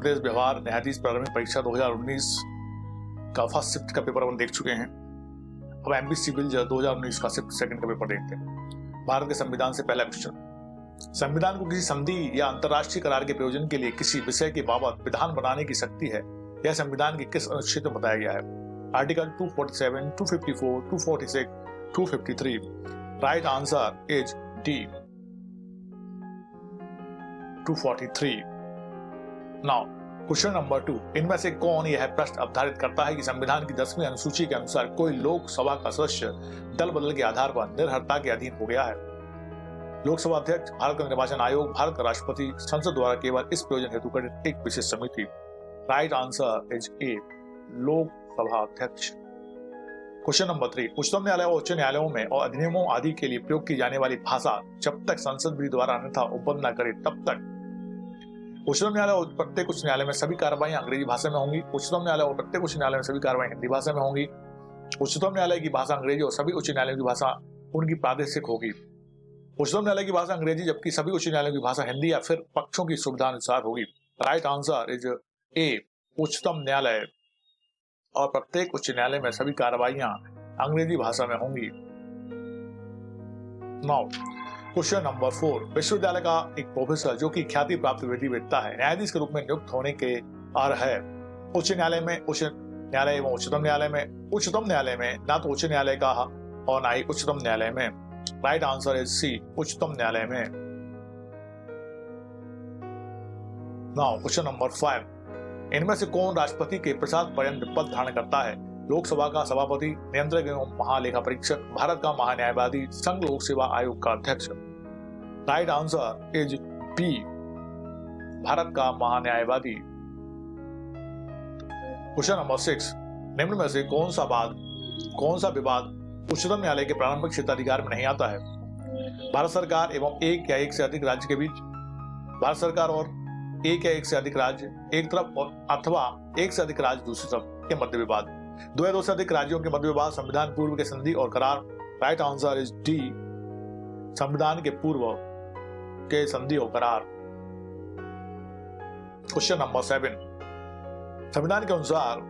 प्रदेश व्यवहार न्यायाधीश प्रारंभिक परीक्षा 2019 का फर्स्ट शिफ्ट का पेपर अपन देख चुके हैं। अब एमपी सिविल 2019 का शिफ्ट सेकंड का पेपर देखते हैं। भारत के संविधान से पहला क्वेश्चन, संविधान को किसी संधि या अंतर्राष्ट्रीय करार के प्रयोजन के लिए किसी विषय के बाबत विधान बनाने की शक्ति है, यह संविधान के किस अनुच्छेद में बताया गया है? Article 247, 254, 246, 253। Right answer is D 243। Now question number 2, इनमें से कौन यह प्रश्न अवधारित करता है कि संविधान की 10वीं अनुसूची के अनुसार कोई लोकसभा का सदस्य दल बदल के आधार पर निर्भरता के अधीन हो गया है? लोकसभा अध्यक्ष, भारत का निर्वाचन आयोग, भारत का राष्ट्रपति, संसद द्वारा केवल इस प्रयोजन हेतु गठित एक विशेष समिति। Right answer is A Lok Sabha अध्यक्ष। क्वेश्चन नंबर 3, उच्चतम न्यायालय और उच्च न्यायालयों में और अधिनियमों आदि के लिए प्रयोग की जाने वाली भाषा जब तक संसद विधि द्वारा अन्यथा उपबंध न करे तब तक उच्चतम न्यायालय और प्रत्येक उच्च न्यायालय में सभी कार्रवाई अंग्रेजी भाषा में होंगी। उच्चतम न्यायालय और प्रत्येक उच्च न्यायालय में सभी कार्रवाई हिंदी भाषा में होंगी। उच्चतम न्यायालय की भाषा अंग्रेजी और सभी उच्च न्यायालयों की भाषा उनकी प्रादेशिक होगी। उच्चतम न्यायालय की भाषा अंग्रेजी जबकि सभी उच्च न्यायालयों की भाषा हिंदी या फिर पक्षों की सुविधा अनुसार होगी। राइट आंसर इज ए उच्चतम न्यायालय और प्रत्येक उच्च न्यायालय में सभी कार्रवाइयां अंग्रेजी भाषा में होंगी। नाउ क्वेश्चन नंबर 4, विश्वविद्यालय का एक प्रोफेसर जो कि ख्याति प्राप्त विधिवेत्ता है न्यायाधीश के रूप में नियुक्त होने के अर्ह है? उच्च न्यायालय में, उच्च न्यायालय एवं उच्चतम न्यायालय में। उच्चतम न्यायालय में, ना तो उच्च न्यायालय का और ना ही उच्चतम न्यायालय में। राइट आंसर इज सी उच्चतम न्यायालय में। नाउ क्वेश्चन नंबर 5, इनमें से कौन राष्ट्रपति के प्रसाद पर्यंत पद धारण करता है? लोकसभा का सभापति, नियंत्रक एवं महालेखा परीक्षक, भारत का महान्यायवादी, संघ लोक सेवा आयोग का अध्यक्ष। Right answer is B Bharat का महान्यायवादी। क्वेश्चन नंबर 6, निम्न में से कौन सा विवाद उच्चतम न्यायालय के प्रारंभिक क्षेत्राधिकार में नहीं आता है? भारत सरकार एवं एक या एक से अधिक राज्य के बीच, भारत सरकार और एक या एक से अधिक राज्य एक तरफ और अथवा एक से अधिक राज्य दूसरी तरफ के मध्य विवाद, दो या दो से अधिक राज्यों के मध्य विवाद, संविधान पूर्व के संधि और करार। राइट आंसर इज डी संविधान के पूर्व के संधि और करार। क्वेश्चन नंबर 7, संविधान के अनुसार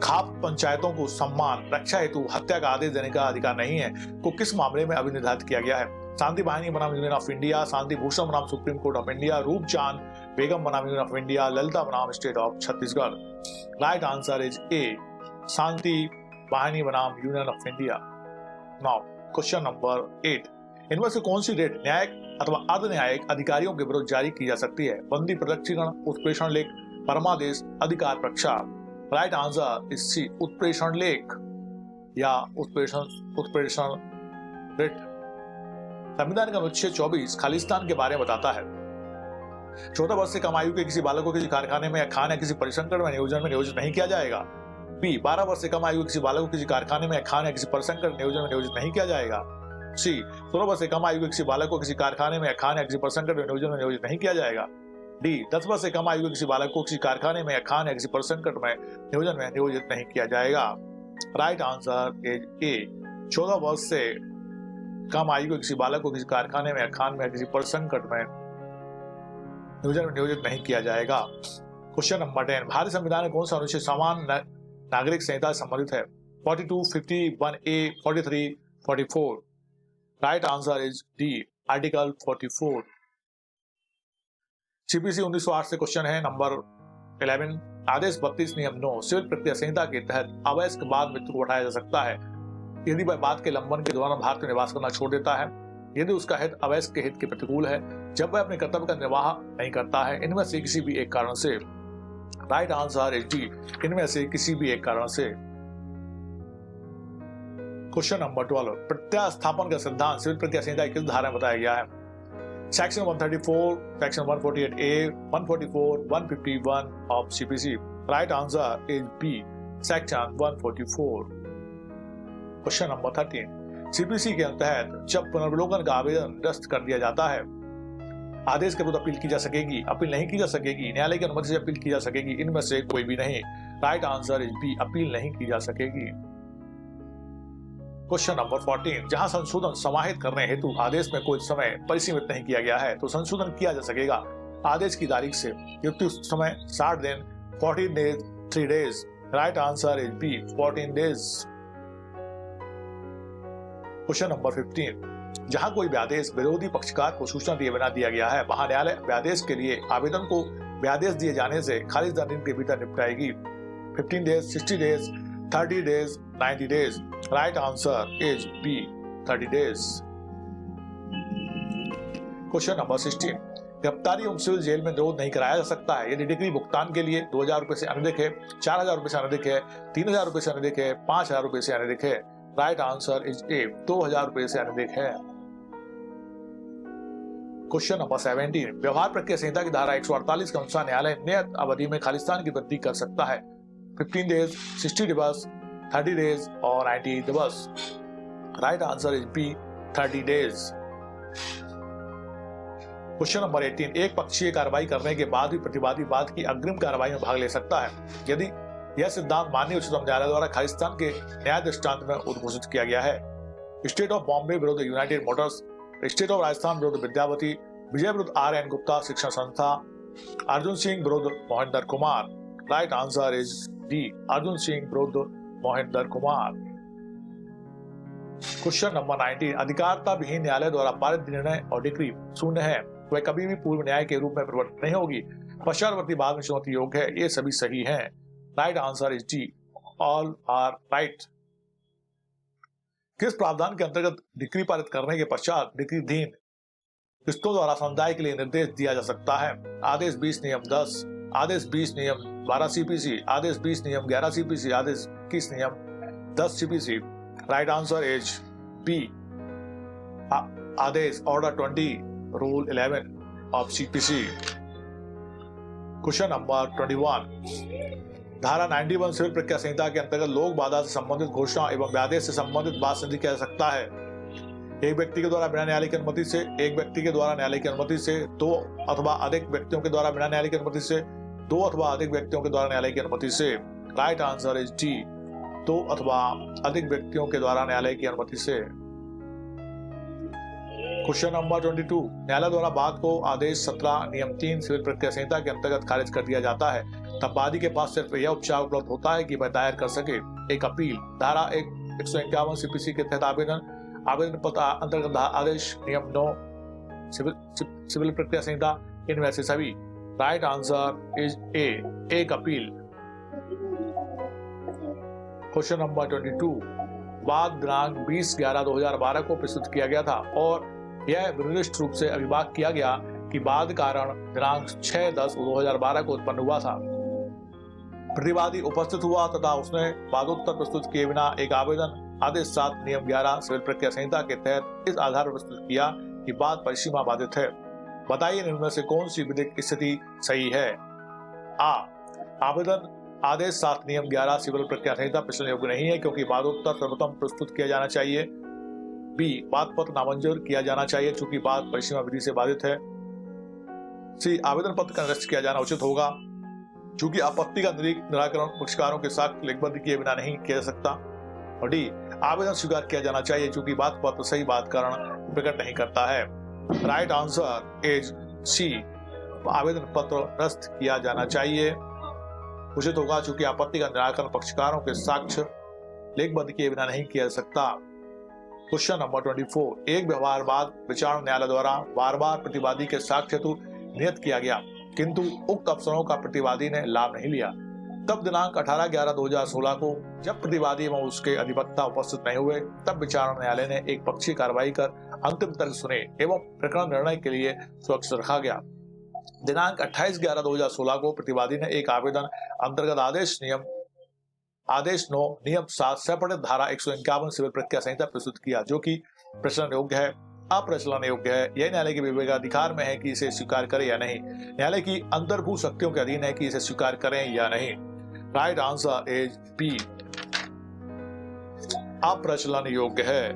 खाप पंचायतों को सम्मान रक्षा हेतु हत्या का आदेश देने का अधिकार नहीं है को किस मामले में अभिनिर्धारित किया गया है? शांति वाहिनी बनाम Union of India, Shanti Bhushan बनाम Supreme Court of India, Roopchand Begum बनाम यूनियन ऑफ इंडिया, ललिता बनाम state of Chhattisgarh. Right answer is A Shanti Vahini बनाम Union of India. Now question number 8, इनमें से कौन सी रेट न्यायिक अथवा अर्ध न्यायिक अधिकारियों के विरुद्ध जारी की जा सकती है? बंदी प्रत्यक्षीकरण, उत्प्रेषण लेख, परमादेश, अधिकार प्रक्षा। राइट आंसर इज सी उत्प्रेषण लेख या उत्प्रेषण रिट। संविधान का अनुच्छेद 24 खालिस्तान के बारे में बताता है। 14 वर्ष से कम आयु के किसी बालक को किसी कारखाने में या खान या किसी परिसंकट में नियोजित नहीं किया जाएगा। बी 12 वर्ष से कम आयु के किसी बालक को किसी कारखाने में या खान या किसी परिसंकट में नियोजित नहीं किया जाएगा। सी 16 वर्ष से कम आयु के किसी बालक को किसी कारखाने में या खान या किसी परिसंकट में नियोजित नहीं किया जाएगा। डी 10 वर्ष से कम आयु के किसी बालक को किसी कारखाने में या खान या किसी परिसंकट में नियोजित नहीं किया जाएगा। राइट आंसर इज ए 14 वर्ष से कम आयु के किसी बालक को किसी कारखाने में या खान में या किसी परिसंकट में नियोजित नहीं किया जाएगा। क्वेश्चन नंबर 10, भारतीय संविधान में कौन सा अनुच्छेद समान नागरिक संहिता से संबंधित है? 42, 50, 1A, 43, 44। Right answer is D article 44। CPC 1908 से क्वेश्चन है नंबर 11, आदेश 32 नियम 9 सिविल प्रक्रिया संहिता के तहत अवयस्क बाद मृत्यु को उठाया जा सकता है यदि वह बाद के लंबन के दौरान भारत में निवास करना छोड़ देता है, यदि उसका हित अवयस्क के हित के प्रतिकूल है, जब वह अपने कर्तव्य का निर्वाह नहीं करता है, इनमें से किसी भी एक कारण से। राइट आंसर इज डी इनमें से किसी भी एक कारण से। क्वेश्चन नंबर 12, प्रत्यास्थापन का सिद्धांत सिविल प्रक्रिया संहिता की किस धारा में बताया गया है? Section 134, section 148A, 144, 151 of CPC. Right answer is B section 144। Question number 13, CPC के तहत जब पुनर्विलोकन का आवेदन निरस्त कर दिया जाता है, आदेश के विरुद्ध अपील की जा सकेगी, अपील नहीं की जा सकेगी, न्यायालय की अनुमति से अपील की जा सकेगी, इनमें से कोई भी नहीं। राइट आंसर इज बी अपील नहीं की जा सकेगी। क्वेश्चन नंबर 14, जहां संशोधन समाहित करने हेतु आदेश में कोई समय परिसीमित नहीं किया गया है तो संशोधन किया जा सकेगा। आदेश की तारीख से, युक्ति उस समय 60 दिन, 14 days, 3 days. Right answer is B, 14 days. Question number 15, जहां कोई व्यादेश विरोधी पक्षकार को सूचना दिए बिना दिया गया है, वहां न्यायालय व्यादेश के लिए आवेदन को व्यादेश दिए जाने से खारिज 10 दिन के भीतर निपटाएगी. 15 days, 60 days, 30 days, 90 days. Right answer is B, 30 days. Question number 16, गिरफ्तारी एवं सिविल जेल में निरोध नहीं कराया जा सकता है यदि डिग्री भुगतान के लिए 2000 रुपए से अनधिक है, 4000 रुपए से अनधिक है, 3000 रुपए से अनधिक है, 5000 रुपए से अनधिक है. राइट आंसर इज ए, 2000 रुपए से अनधिक है. क्वेश्चन नंबर 17, व्यवहार प्रक्रिया संहिता की धारा 148 के अनुसार न्यायालय नियत अवधि में खालिस्तान की वृद्धि कर सकता है. 15 days, 60 दिवस, 30 days और 90 दिवस. Right answer is B, 30 days. Question number 18, एक पक्षीय कार्रवाई करने के बाद भी प्रतिवादी बाद की अग्रिम कार्रवाई में भाग ले सकता है यदि यह सिद्धांत माननीय उच्चतम न्यायालय द्वारा खालिस्तान के न्याय दृष्टांत में उद्घोषित किया गया है. स्टेट ऑफ बॉम्बे विरुद्ध United Motors, state of Rajasthan विरुद्ध विद्यावती, विजय विरुद्ध RN गुप्ता शिक्षण संस्था, अर्जुन सिंह विरुद्ध Mohinder Kumar. Right answer is D, Arjun Singh विरुद्ध मोहिंदर कुमार. क्वेश्चन नंबर 19, अधिकारता विहीन न्यायालय द्वारा पारित निर्णय और डिग्री शून्य है, वह कभी भी पूर्व न्याय के रूप में परिवर्तित नहीं होगी, पश्चातवर्ती बाद में चुनौती योग्य है. ये सभी सही हैं. Right answer is D, all are right. किस प्रावधान के अंतर्गत डिग्री पारित करने के पश्चात डिग्रीधीन किस्तों द्वारा समुदाय के लिए निर्देश दिया जा सकता है? आदेश 20 नियम 10, आदेश 20 नियम 12 CPC, आदेश 20 नियम 11 CPC, आदेश 21 नियम 10 CPC. Right answer is B, आदेश order 20 rule 11 of CPC. Question number 21, धारा 91 सिविल प्रक्रिया संहिता के अंतर्गत लोक बाधा से संबंधित घोषणा एवं व्यादेश से संबंधित बात संधि किया जा सकता है. एक व्यक्ति के द्वारा बिना न्यायालय की अनुमति से, एक व्यक्ति के द्वारा न्यायालय की अनुमति से, दो अथवा अधिक व्यक्तियों के द्वारा बिना न्यायालय की अनुमति से, दो अथवा अधिक व्यक्तियों के द्वारा न्यायालय की अनुमति से. राइट आंसर इज डी, दो अथवा अधिक व्यक्तियों के द्वारा न्यायालय की अनुमति से. क्वेश्चन नंबर 22, न्यायालय द्वारा बात को आदेश 17 नियम 3 सिविल प्रक्रिया संहिता के अंतर्गत खारिज कर दिया जाता है, तब वादी के पास सिर्फ यह उपचार उपलब्ध होता है कि वह दायर कर सके एक अपील. धारा 151 CPC के तहत आवेदन पत्र अंतर्गत आदेश नियम 9 सिविल प्रक्रिया संहिता, इनमें से सभी. राइट आंसर इज ए, एक अपील. क्वेश्चन नंबर 22, वाद दिनांक 20/11/2012 को प्रस्तुत किया गया था और यह विनिर्दिष्ट रूप से अभिभाग किया गया कि वाद कारण दिनांक 6/10/2012 को उत्पन्न हुआ था. प्रतिवादी उपस्थित हुआ तथा उसने वादोत्तर प्रस्तुत किए बिना एक आवेदन आदेश 7 नियम 11 सिविल प्रक्रिया संहिता के तहत इस आधार पर प्रस्तुत किया कि वाद परिसीमा बाधित है. बताइए इनमें से कौन सी विधिक स्थिति सही है? आ, आवेदन आदेश 7 नियम 11 सिविल प्रक्रिया संहिता प्रश्न योग्य नहीं है क्योंकि वादोत्तर सर्वप्रथम प्रस्तुत किया जाना चाहिए. बी, वाद पत्र नामंजूर किया जाना चाहिए चूंकि वाद परिसीमा विधि से बाधित है. सी, आवेदन पत्र का निरस्त किया जाना उचित होगा चूंकि आपत्ति का निराकरण पक्षकारों के साथ लिखबद्ध किए बिना नहीं किया जा सकता. और डी, आवेदन स्वीकार किया जाना चाहिए चूंकि वाद पत्र सही बात कारण प्रकट नहीं करता है. राइट आंसर इज सी, आवेदन पत्र निरस्त किया जाना चाहिए उचित होगा चूंकि आपत्ति का निराकरण पक्षकारों के साक्ष्य लेखबद्ध किए बिना नहीं किया जा सकता. क्वेश्चन नंबर 24, एक व्यवहार बाद विचारण न्यायालय द्वारा बार बार प्रतिवादी के साक्ष्य हेतु नियत किया गया किंतु उक्त अवसरों का प्रतिवादी ने लाभ नहीं लिया. तब दिनांक 18/11/2016 को जब प्रतिवादी एवं उसके अधिवक्ता उपस्थित नहीं हुए तब विचारण न्यायालय ने एक पक्षीय कार्रवाई कर अंतिम तर्क सुने एवं प्रकरण निर्णय के लिए सुरक्षित रखा गया. दिनांक 28/11/2016 को प्रतिवादी ने एक आवेदन अंतर्गत आदेश 9 नियम 7 सपठित धारा 151 सिविल प्रक्रिया संहिता प्रस्तुत किया जो कि प्रचलन योग्य है, अप्रचलन योग्य है. यह न्यायालय के विवेकाधिकार में है कि इसे स्वीकार करे या नहीं. न्यायालय की अंतर्भूत शक्तियों के अधीन है कि इसे स्वीकार करें या नहीं. राइट आंसर इज बी, अप्रचलन योग्य है.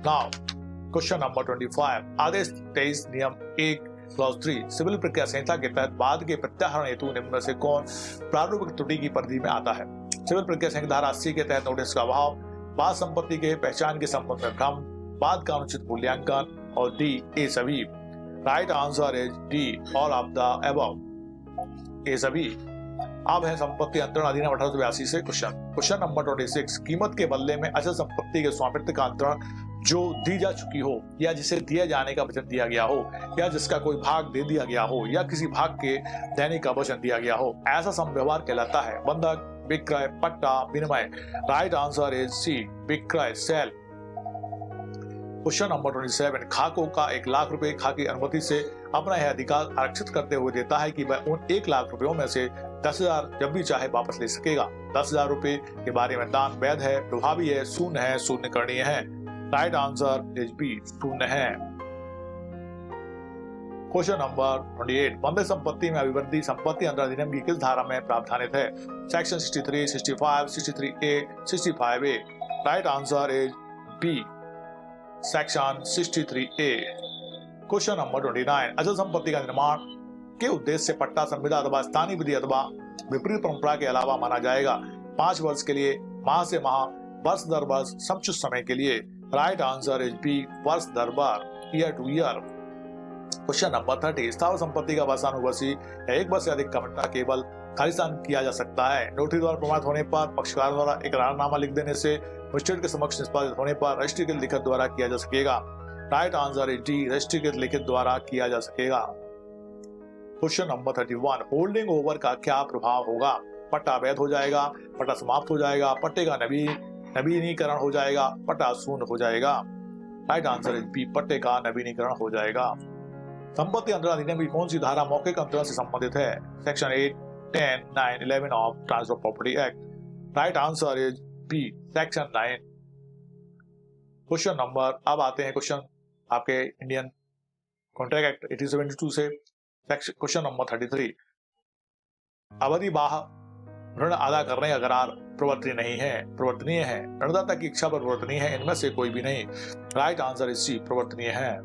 नाउ क्वेश्चन नंबर 25, आदेश 23 नियम 1 क्लॉज 3 सिविल प्रक्रिया संहिता के तहत वाद के प्रत्याहरण हेतु निम्न में से कौन प्रारूपिक त्रुटि की परिधि में आता है? सिविल प्रक्रिया संहिता धारा 80 के तहत नोटिस का अभाव, वाद संपत्ति के पहचान के संबंध में भ्रम, बाद का अनुचित मूल्यांकन, और डी ए सभी। Right answer is D all of the above, ए सभी। अब है संपत्ति अंतरण अधिनियम 1882 से क्वेश्चन नंबर 26। कीमत के बदले में अचल संपत्ति के स्वामित्व का अंतरण जो दी जा चुकी हो, या जिसे दिए जाने का वचन दिया गया हो, या जिसका कोई भाग दे दिया गया हो, या किसी भाग के देने का वचन दिया गया हो, ऐसा समव्यवहार कहलाता है। बंधक, विक्रय, पट्टा, विनिमय। राइट आंसर इज सी, विक्रय, सेल। Question number 27। खाको का 1 लाख रुपए खा की अनुमति से अपना यह अधिकार आरक्षित करते हुए देता है कि वह उन 1 लाख रुपयों में से 10,000 जब भी चाहे वापस ले सकेगा। 10,000 रुपए के बारे में दान वैध है, प्रभावी है, शून्य है, शून्य करणीय है। राइट आंसर इज बी, शून्य है। Question number 28। बंधक संपत्ति में अभिवृद्धि संपत्ति अंतरण अधिनियम की किस धारा में प्रावधानित है? Section 63, 65, 63A, 65A। Right answer is B, section 63A। Question number 29। अचल संपत्ति का निर्माण के उद्देश्य से पट्टा संविदा अथवा स्थानीय विधि अथवा विपरीत परंपरा के अलावा माना जाएगा। 5 वर्ष के लिए, माह से माह, वर्ष दर वर्ष, समुचित समय के लिए। राइट आंसर इज बी, वर्ष दर वर्ष, year two year. Question number 30। स्थावर संपत्ति का वर्षानुवर्षी या 1 वर्ष से अधिक का पट्टा केवल खारिस्तान किया जा सकता है। नोटरी द्वारा प्रमाणित होने पर, पक्षकार द्वारा इकरारनामा लिख देने से, मजिस्ट्रेट के समक्ष निष्पादित होने पर, रजिस्ट्रीकृत लिखित द्वारा किया जा सकेगा। राइट आंसर इज डी, रजिस्ट्रीकृत लिखित द्वारा किया जा सकेगा। Question number 31। होल्डिंग ओवर का क्या प्रभाव होगा? पट्टा अवैध हो जाएगा, पट्टा समाप्त हो जाएगा, पट्टे का नवीनीकरण हो जाएगा, पट्टा शून्य हो जाएगा। राइट आंसर इज बी, पट्टे का नवीनीकरण हो जाएगा। संपत्ति अंतरण अधिनियम की कौन सी धारा मौखिक अंतरण से संबंधित है? Section 8, 10, 9, 11 of transfer property act. Right answer is B, section 9। Question number, अब आते हैं क्वेश्चन आपके इंडियन कॉन्ट्रैक्ट एक्ट 1872 से। Question number 33। अवधि बाह ऋण अदा करने का करार प्रवर्तनीय है, ऋणदाता की इच्छा पर प्रवर्तनीय है, इनमें से कोई भी नहीं। राइट आंसर इज सी, प्रवर्तनीय है।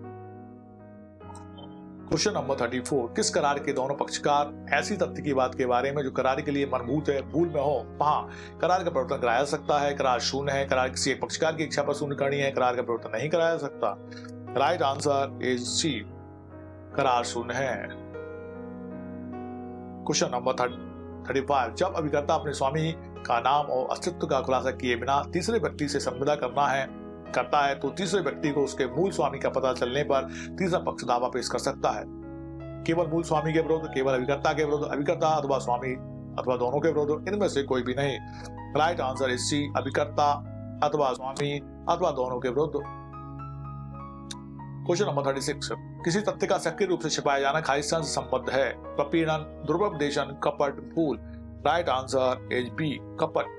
Question number 34। किस करार के दोनों पक्षकार ऐसी तथ्य की बात के बारे में जो करार के लिए मनभूत है, भूल में हो, वहां करार का प्रवर्तन कराया जा सकता है? करार शून्य है, करार किसी एक पक्षकार की इच्छा पर शून्य करनी है, करार का प्रवर्तन नहीं कराया जा सकता। राइट आंसर इज सी, करार शून्य है। Question number 35। जब अभिकर्ता अपने स्वामी का नाम और अस्तित्व का खुलासा किए बिना तीसरे व्यक्ति से संविदा करता है तो तीसरे व्यक्ति को उसके मूल स्वामी का पता चलने पर तीसरा पक्ष दावा पेश कर सकता है। केवल मूल स्वामी के विरुद्ध, केवल अभिकर्ता के विरुद्ध, अभिकर्ता अथवा स्वामी अथवा दोनों के विरुद्ध, इनमें से कोई भी नहीं। राइट आंसर इज सी, अभिकर्ता अथवा स्वामी अथवा दोनों के विरुद्ध। Question number 36। किसी तथ्य का सक्रिय रूप से छिपाया जाना खारिस्तान से संबद्ध है? प्रपीड़न, दुर्व्यपदेशन, कपट, भूल। राइट आंसर इज बी, कपट।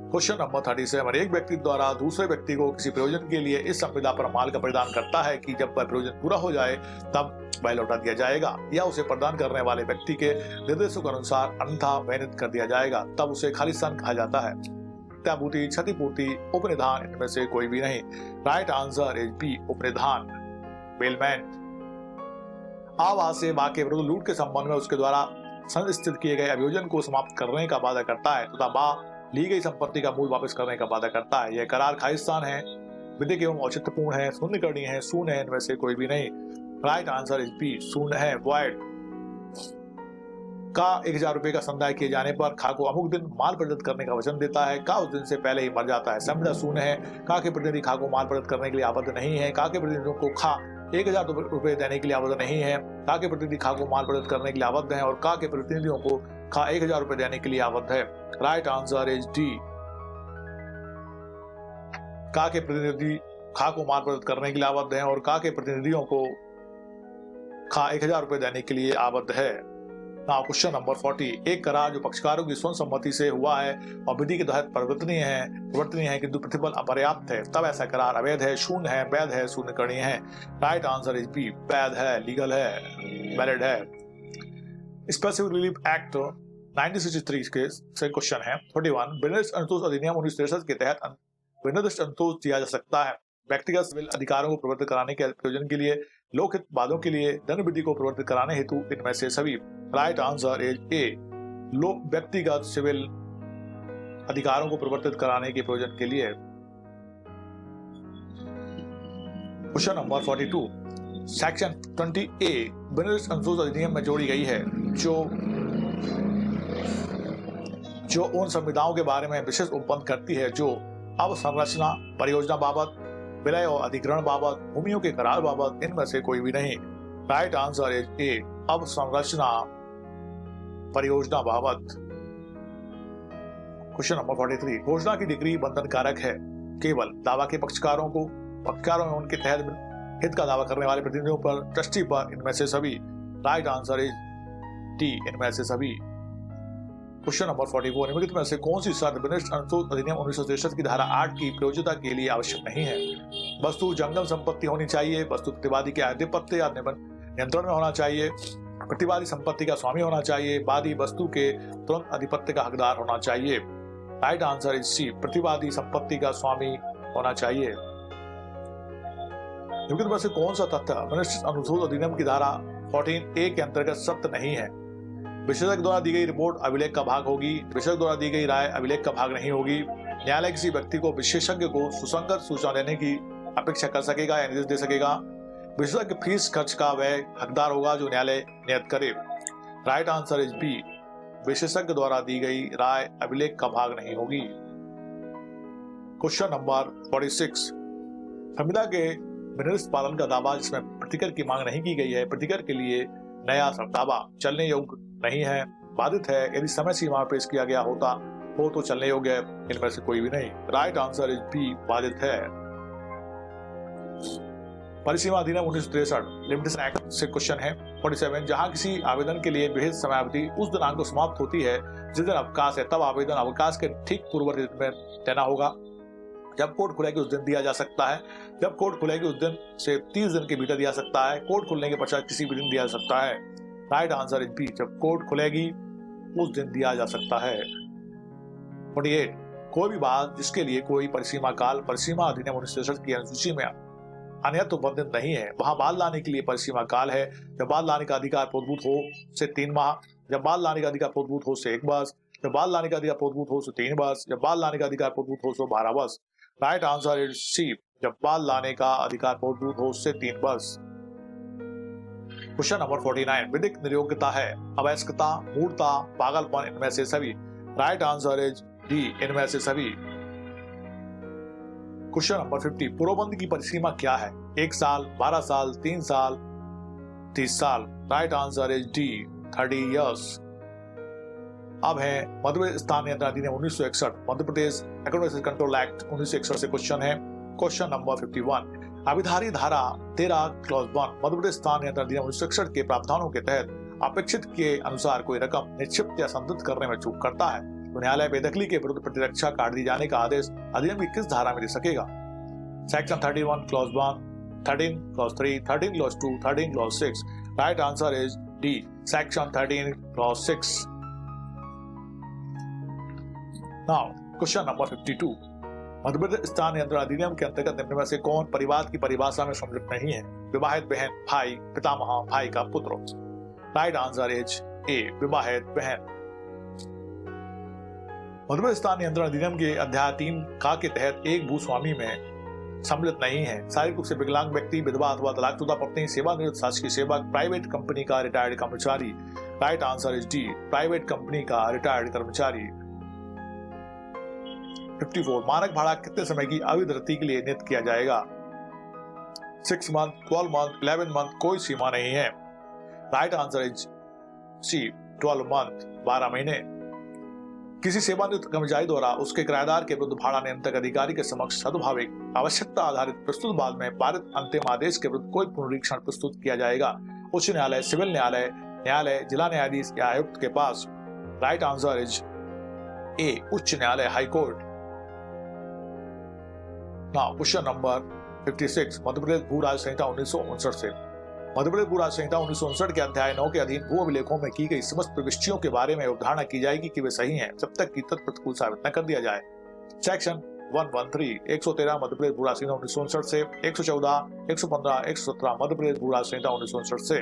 Question number 37। एक व्यक्ति द्वारा दूसरे व्यक्ति को किसी प्रयोजन के लिए इस संविदा पर माल का प्रदान करता है कि जब वह प्रयोजन पूरा हो जाए तब वह लौटा दिया जाएगा, या उसे प्रदान करने वाले व्यक्ति के निर्देशों के अनुसार अन्यथा वैनित कर दिया जाएगा, तब उसे खालिस्तान कहा जाता है। प्रत्याभूति, क्षतिपूर्ति, उपनिधान, इनमें से कोई भी नहीं। राइट आंसर इज बी, उपनिधान, बेलमेंट। आवास से बा के विरुद्ध लूट के संबंध में उसके द्वारा संस्थित किए गए अभियोजन को समाप्त करने का वादा करता है तथा बा ली गई संपत्ति का मूल वापस करने का वादा करता है। यह करार खालिस्तान है, विधिक एवं औचित्यपूर्ण है, शून्यकरणीय है, शून्य है, इनमें से कोई भी नहीं। राइट आंसर इज बी, शून्य है, वॉइड। का 1000 रुपए का संदाय किए जाने पर खा को अमुक दिन माल प्रदत्त करने का वचन देता है, का उस दिन से पहले ही मर जाता है। संविदा शून्य है, का के प्रतिनिधि खा को माल प्रदत्त करने के लिए आबद्ध नहीं है, का के प्रतिनिधियों को खा 1000 रुपए देने के लिए आबद्ध नहीं है, का के प्रतिनिधि खा को माल प्रदत्त करने के लिए आबद्ध है, और का के प्रतिनिधियों को खा 1000 रुपए देने के लिए आबद्ध है। राइट आंसर इज डी, का के प्रतिनिधि खा को माल प्रदत्त करने के लिए आबद्ध है और का के प्रतिनिधियों को खा 1000 रुपए देने के लिए आबद्ध है। Now question number 40। एक करार जो पक्षकारों की स्वयं सम्मति से हुआ है और विधि के तहत परिवर्तनीय है किंतु प्रतिफल अपर्याप्त है, तब ऐसा करार अवैध है, शून्य है, वैध है, शून्यकरणीय है। राइट आंसर इज बी, वैध है, लीगल है, वैलिड है। स्पेसिफिक रिलीफ एक्ट 1963 के से क्वेश्चन है 41। विनिर्दिष्ट अनुतोष अधिनियम 1963 के तहत विनिर्दिष्ट अनुतोष दिया जा सकता है व्यक्तिगत सिविल अधिकारों को प्रवर्तित कराने के प्रयोजन के लिए, लोकहित वादों के लिए, दंड विधि को प्रवर्तित कराने हेतु, इनमें से सभी। राइट आंसर इज ए, व्यक्तिगत सिविल अधिकारों को प्रवर्तित कराने के प्रयोजन के लिए। क्वेश्चन नंबर 42, सेक्शन 20A विनिर्देश संशोधन अधिनियम में जोड़ी गई है जो उन संविधाओं के बारे में विशेष उपबंध करती है जो अवसंरचना, परियोजना बाबत, विलय और अधिग्रहण बाबत, भूमियों के करार बाबत, इनमें से कोई भी नहीं। राइट आंसर इज ए, अवसंरचना, परियोजना बाबत। क्वेश्चन नंबर 43, घोषणा की डिग्री बंधनकारक है केवल दावा के पक्षकारों में उनके तहत हित का दावा करने वाले प्रतिनिधियों पर, ट्रस्टी पर, इनमें से सभी। राइट आंसर इज डी, इनमें से सभी। क्वेश्चन नंबर 44, निम्नलिखित में से कौन सी शर्त विनिर्देश संशोधन अधिनियम 1963 की धारा 8 की प्रयोज्यता के लिए आवश्यक नहीं है? वस्तु जंगम संपत्ति होनी चाहिए, वस्तु प्रतिवादी के आधिपत्य या नियंत्रण में होना चाहिए, प्रतिवादी संपत्ति का स्वामी होना चाहिए, वादी वस्तु के तुरंत अधिपत्य का हकदार होना चाहिए। राइट आंसर इज सी, प्रतिवादी संपत्ति का स्वामी होना चाहिए। निम्नलिखित में से कौन सा तथ्य विनिर्देश संशोधन अधिनियम की धारा 14A के अंतर्गत सत्य नहीं है? विशेषज्ञ द्वारा दी गई रिपोर्ट अभिलेख का भाग होगी, विशेषज्ञ द्वारा दी गई राय अभिलेख का भाग नहीं होगी, न्यायालय किसी व्यक्ति को विशेषज्ञ को सुसंगत सूचना देने की अपेक्षा कर सकेगा या निर्देश दे सकेगा, विशेषज्ञ फीस खर्च का व्यय हकदार होगा जो न्यायालय नियत करे। राइट आंसर इज बी, विशेषज्ञ द्वारा दी गई राय अभिलेख का भाग नहीं होगी। क्वेश्चन नंबर 46, संविदा के विनिर्देश पालन का दावा जिसमें प्रतिकर की मांग नहीं की गई है, प्रतिकर के लिए नया दावा चलने योग्य नहीं है, बाधित है, यदि समय सीमा में पेश किया गया हो तो चलने योग्य है, इनमें से कोई भी नहीं। राइट आंसर इज बी, बाधित है। परिसीमा अधिनियम 1963 लिमिटेशन एक्ट से क्वेश्चन है 47, जहां किसी आवेदन के लिए विहित समयावधि उस दिनांक को समाप्त होती है जिस दिन अवकाश है, तब आवेदन अवकाश के ठीक पूर्ववर्ती दिन में देना होगा। जब कोर्ट खुलेगी उस दिन दिया जा सकता है, जब कोर्ट खुलेगी उस दिन से 30 दिन के भीतर दिया सकता है, कोर्ट खुलने के पश्चात किसी भी दिन दिया जा सकता है। राइट आंसर इज बी, जब कोर्ट खुलेगी उस दिन दिया जा सकता है। 48, कोई भी बात जिसके लिए कोई परिसीमा काल परिसीमा अधिनियम 1963 की अनुसूची में अन्यत्र उपबंधित नहीं है, वहां बाल लाने के लिए परिसीमा काल है। जब बाल लाने का अधिकार प्रोद्भूत हो से 3 माह, जब बाल लाने का अधिकार प्रोद्भूत हो से 1 वर्ष, जब बाल लाने का अधिकार प्रोद्भूत हो से 3 वर्ष, जब बाल लाने का अधिकार प्रोद्भूत हो से 12 वर्ष। राइट आंसर इज सी, जब बाल लाने का अधिकार प्रोद्भूत हो से 3 वर्ष। क्वेश्चन नंबर 49, विधिक निर्योग्यता है अवयस्कता, मूर्ता, पागलपन, इनमें से सभी। राइट आंसर इज डी, इनमें से सभी। क्वेश्चन नंबर 50, पूर्वबंध की परिसीमा क्या है? 1 साल, 12 साल, 3 साल, 30 साल। Right answer is D, 30 years. अब है मध्य प्रदेश स्थान नियंत्रण अधिनियम 1961 मध्य प्रदेश एकोनॉमिक कंट्रोल एक्ट 1961 से क्वेश्चन है। क्वेश्चन नंबर 51, अभिधारी धारा 13 क्लॉज 1 मध्य प्रदेश स्थान नियंत्रण अधिनियम 1961 के प्रावधानों के तहत अपेक्षित के अनुसार कोई रकम निक्षिप्त या संदिग्ध करने में चूक करता है तो न्यायालय बेदखली के विरुद्ध प्रतिरक्षा काट दी जाने का आदेश अधिनियम की किस धारा में दे सकेगा? Section 31 clause 1, 13 clause 3, 13 clause 2, 13 clause 6। Right answer is D, section 13 clause 6। Now question number 52, Madhya Pradesh स्थान नियंत्रण अधिनियम के अंतर्गत निम्न में से कौन परिवार की परिभाषा में सम्मिलित नहीं है? विवाहित बहन, भाई, पितामह, भाई का पुत्र। राइट आंसर इज ए, विवाहित बहन। मध्य प्रदेश स्थान नियंत्रण अधिनियम के अध्याय 3 का के तहत एक भूस्वामी में सम्मिलित नहीं है शारीरिक रूप से विकलांग व्यक्ति, विधवा अथवा तलाकशुदा पत्नी, सेवानिवृत्त शासकीय सेवक, प्राइवेट कंपनी का रिटायर्ड कर्मचारी। Right answer is D, private company का रिटायर्ड कर्मचारी। 54, मानक भाड़ा कितने समय की अवधि के लिए नियुक्त किया जाएगा? 6 मंथ, 12 मंथ, 11 मंथ, कोई सीमा नहीं है। Right answer is C, 12 month, 12 महीने। किसी सेवानिवृत्त कर्मचारी द्वारा उसके किराएदार के विरुद्ध भाड़ा नियंत्रक अधिकारी के समक्ष सद्भाविक आवश्यकता आधारित प्रस्तुत बाद में पारित अंतिम आदेश के विरुद्ध कोई पुनरीक्षण प्रस्तुत किया जाएगा उच्च न्यायालय, सिविल न्यायालय, जिला न्यायाधीश या आयुक्त के पास। राइट आंसर इज ए, उच्च न्यायालय, high court. Now question number 56, Madhya Pradesh भू राज्य संहिता 1959 से मध्य प्रदेश भू राज्य संहिता 1959 के अध्याय 9 के अधीन भू अभिलेखों में की गई समस्त प्रविष्टियों के बारे में अवधारणा की जाएगी कि वे सही हैं जब तक कि तथ्य प्रतिकूल साबित न कर दिया जाए। सेक्शन 113 113 मध्य प्रदेश भू राज्य संहिता 1959 से, 114, 115, 117 मध्य प्रदेश भू राज्य संहिता 1959 से।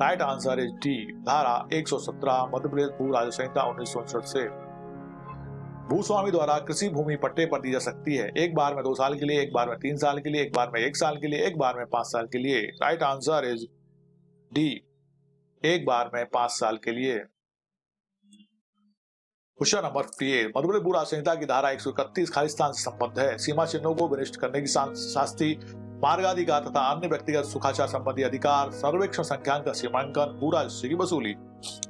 राइट आंसर इज डी, धारा 117 मध्य प्रदेश भू राज्य संहिता 1959 से। भूस्वामी द्वारा कृषि भूमि पट्टे पर दी जा सकती है, एक बार में 2 साल के लिए, एक बार में 3 साल के लिए, एक बार में 1 साल के लिए, एक बार में 5 साल के लिए। राइट आंसर इज डी, एक बार में 5 साल के लिए। क्वेश्चन नंबर 58, मधुबनी भू राज संहिता की धारा 131 खालिस्तान से संबद्ध है। सीमा चिन्हों को विनिष्ट करने की शास्ति, मार्गाधिकार तथा अन्य व्यक्तिगत सुखाचार संबंधी अधिकार, सर्वेक्षण संख्यांक का सीमांकन, भू राजस्व की वसूली।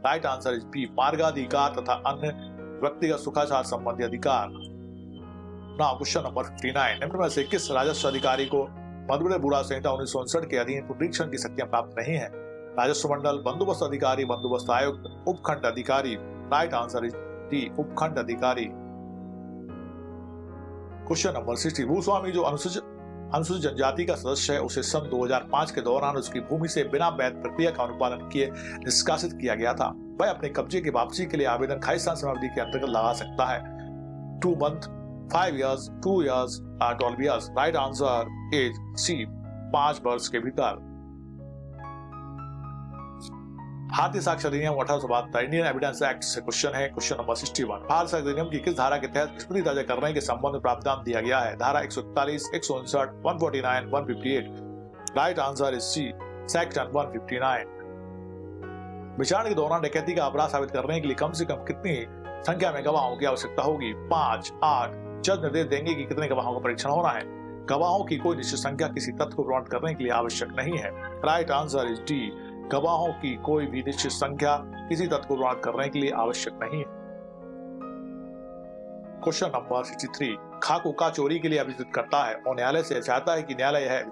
राइट आंसर इज बी, मार्गाधिकार तथा अन्य व्यक्तिगत सुखाचार संबंधी अधिकार। नाउ क्वेश्चन नंबर 59, निम्न में से किस राजस्व अधिकारी को मधुबनी भू राज संहिता 1959 के अधीन पुनरीक्षण की शक्तियां प्राप्त नहीं है? राजस्व मंडल, बंदोबस्त अधिकारी, बंदोबस्त आयुक्त, उपखंड अधिकारी। राइट आंसर इज डी, उपखंड अधिकारी। क्वेश्चन नंबर 60, भूस्वामी जो अनुसूचित जनजाति का सदस्य है उसे सन 2005 के दौरान उसकी भूमि से बिना वैध प्रक्रिया का अनुपालन किए निष्कासित किया गया था। वह अपने कब्जे की वापसी के लिए आवेदन खालिस्तान समयावधि के अंतर्गत लगा सकता है। 2 month, 5 years, 2 years, 12 years। Right answer is C, 5 वर्ष के भीतर। भारतीय साक्ष्य अधिनियम 1872 इंडियन एविडेंस एक्ट से क्वेश्चन है। क्वेश्चन नंबर 61, भारतीय साक्ष्य अधिनियम की किस धारा के तहत स्मृति ताजा करने के संबंध में प्रावधान दिया गया है? धारा 141, 159, 149, 158। Right answer is C, section 159। विचारणा के दौरान डकैती का अपराध साबित करने के लिए कम से कम कितनी संख्या में गवाहों की आवश्यकता होगी? 5, 8। जज निर्देश देंगे कि कितने गवाहों का परीक्षण होना है। गवाहों की कोई निश्चित संख्या किसी तथ्य को प्रमाणित करने के लिए आवश्यक नहीं है। राइट आंसर इज डी, गवाहों की कोई भी निश्चित संख्या किसी तथ्य को प्रमाणित करने के लिए आवश्यक नहीं है। क्वेश्चन नंबर 63, खा को का चोरी के लिए अभियुक्त करता है और न्यायालय से चाहता है कि न्यायालय यह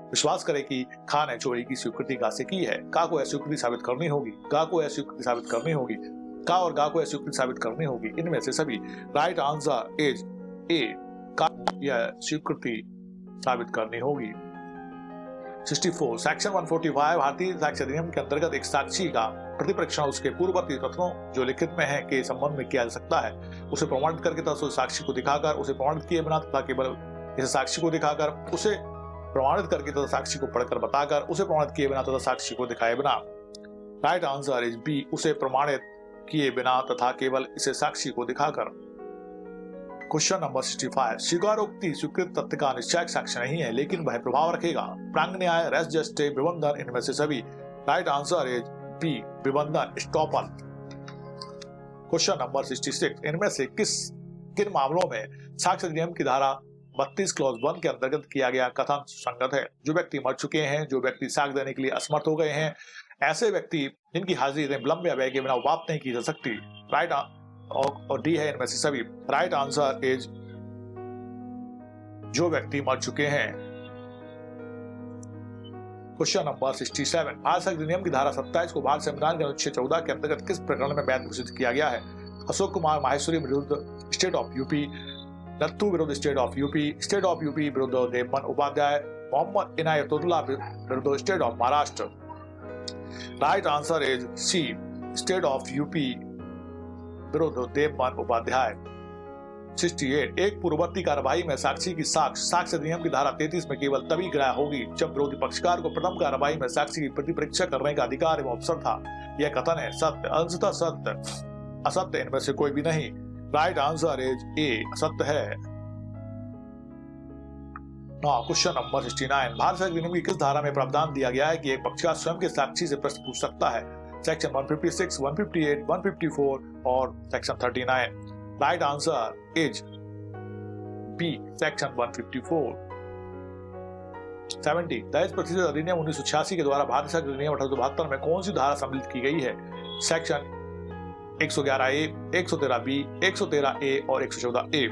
विश्वास करे कि खा ने चोरी की स्वीकृति गा से की है। का को यह स्वीकृति साबित करनी होगी, गा को यह स्वीकृति साबित करनी होगी, का और गा को यह स्वीकृति साबित करनी होगी, इनमें से सभी। राइट आंसर इज ए, का यह स्वीकृति साबित करनी होगी। 64, सेक्शन 145 भारतीय साक्ष्य अधिनियम के अंतर्गत एक साक्षी का प्रतिपरीक्षण उसके पूर्ववर्ती तथ्यों जो लिखित में है के संबंध में किया जा सकता है। उसे प्रमाणित करके तथा साक्षी को दिखाकर, उसे प्रमाणित किए बिना तथा केवल इसे साक्षी को दिखाकर, उसे प्रमाणित करके तथा साक्षी को पढ़कर बताकर, उसे प्रमाणित किए बिना तथा साक्षी को दिखाए बिना। राइट आंसर इज बी, उसे प्रमाणित किए बिना तथा केवल इसे साक्षी को दिखाकर। क्वेश्चन नंबर 65, स्वीकारोक्ति स्वीकृत तथ्य का निश्चय साक्ष्य नहीं है लेकिन वह प्रभाव रखेगा। प्रांग न्याय, रेस्ट जस्टे, विबंधन, इनमें से सभी। राइट आंसर इज बी, विबंधन, स्टॉपल। क्वेश्चन नंबर 66, इनमें से किन मामलों में साक्ष्य अधिनियम की धारा 32 क्लॉज 1 के अंतर्गत किया गया कथन सुसंगत है? जो व्यक्ति मर चुके हैं, जो व्यक्ति साक्ष्य देने के लिए असमर्थ हो गए हैं, ऐसे व्यक्ति जिनकी हाजिरी विलंब या व्यय के बिना वापस नहीं की जा सकती। राइट और डी है इनमें से सभी। राइट आंसर इज जो व्यक्ति मर चुके हैं। क्वेश्चन नंबर 67, भारत साक्ष्य अधिनियम की धारा 27 को भारत संविधान के अनुच्छेद 14 के अंतर्गत किस प्रकरण में वैध घोषित किया गया है? अशोक कुमार माहेश्वरी विरुद्ध स्टेट ऑफ यूपी, दत्तू विरुद्ध state of UP, state of UP विरुद्ध देवमन उपाध्याय, मोहम्मद इनायतुल्लाह विरुद्ध state of Maharashtra. Right answer is C, state of UP विरुद्ध देवमन उपाध्याय। 68, एक पूर्ववर्ती कार्रवाई में साक्षी की साक्ष्य अधिनियम की धारा 33 में केवल तभी ग्राह्य होगी जब विरोधी पक्षकार को प्रथम कार्रवाई में साक्षी की प्रतिपरीक्षा करने का अधिकार एवं अवसर था। यह कथन है सत्य, अंशतः सत्य, असत्य, इनमें से कोई भी नहीं। राइट आंसर इज ए, असत्य है। क्वेश्चन नंबर 69, भारत साक्ष्य अधिनियम की किस धारा में प्रावधान दिया गया है कि एक पक्षकार स्वयं के साक्षी से प्रश्न पूछ सकता है? सेक्शन 156, 158, 154 और section 39। Right answer is B, section 154। 70, दहेज प्रतिशत अधिनियम 1986 के द्वारा भारतीय साक्ष्य अधिनियम 1872 में कौन सी धारा सम्मिलित की गई है? सेक्शन 111A, 113B, 113A और 114A।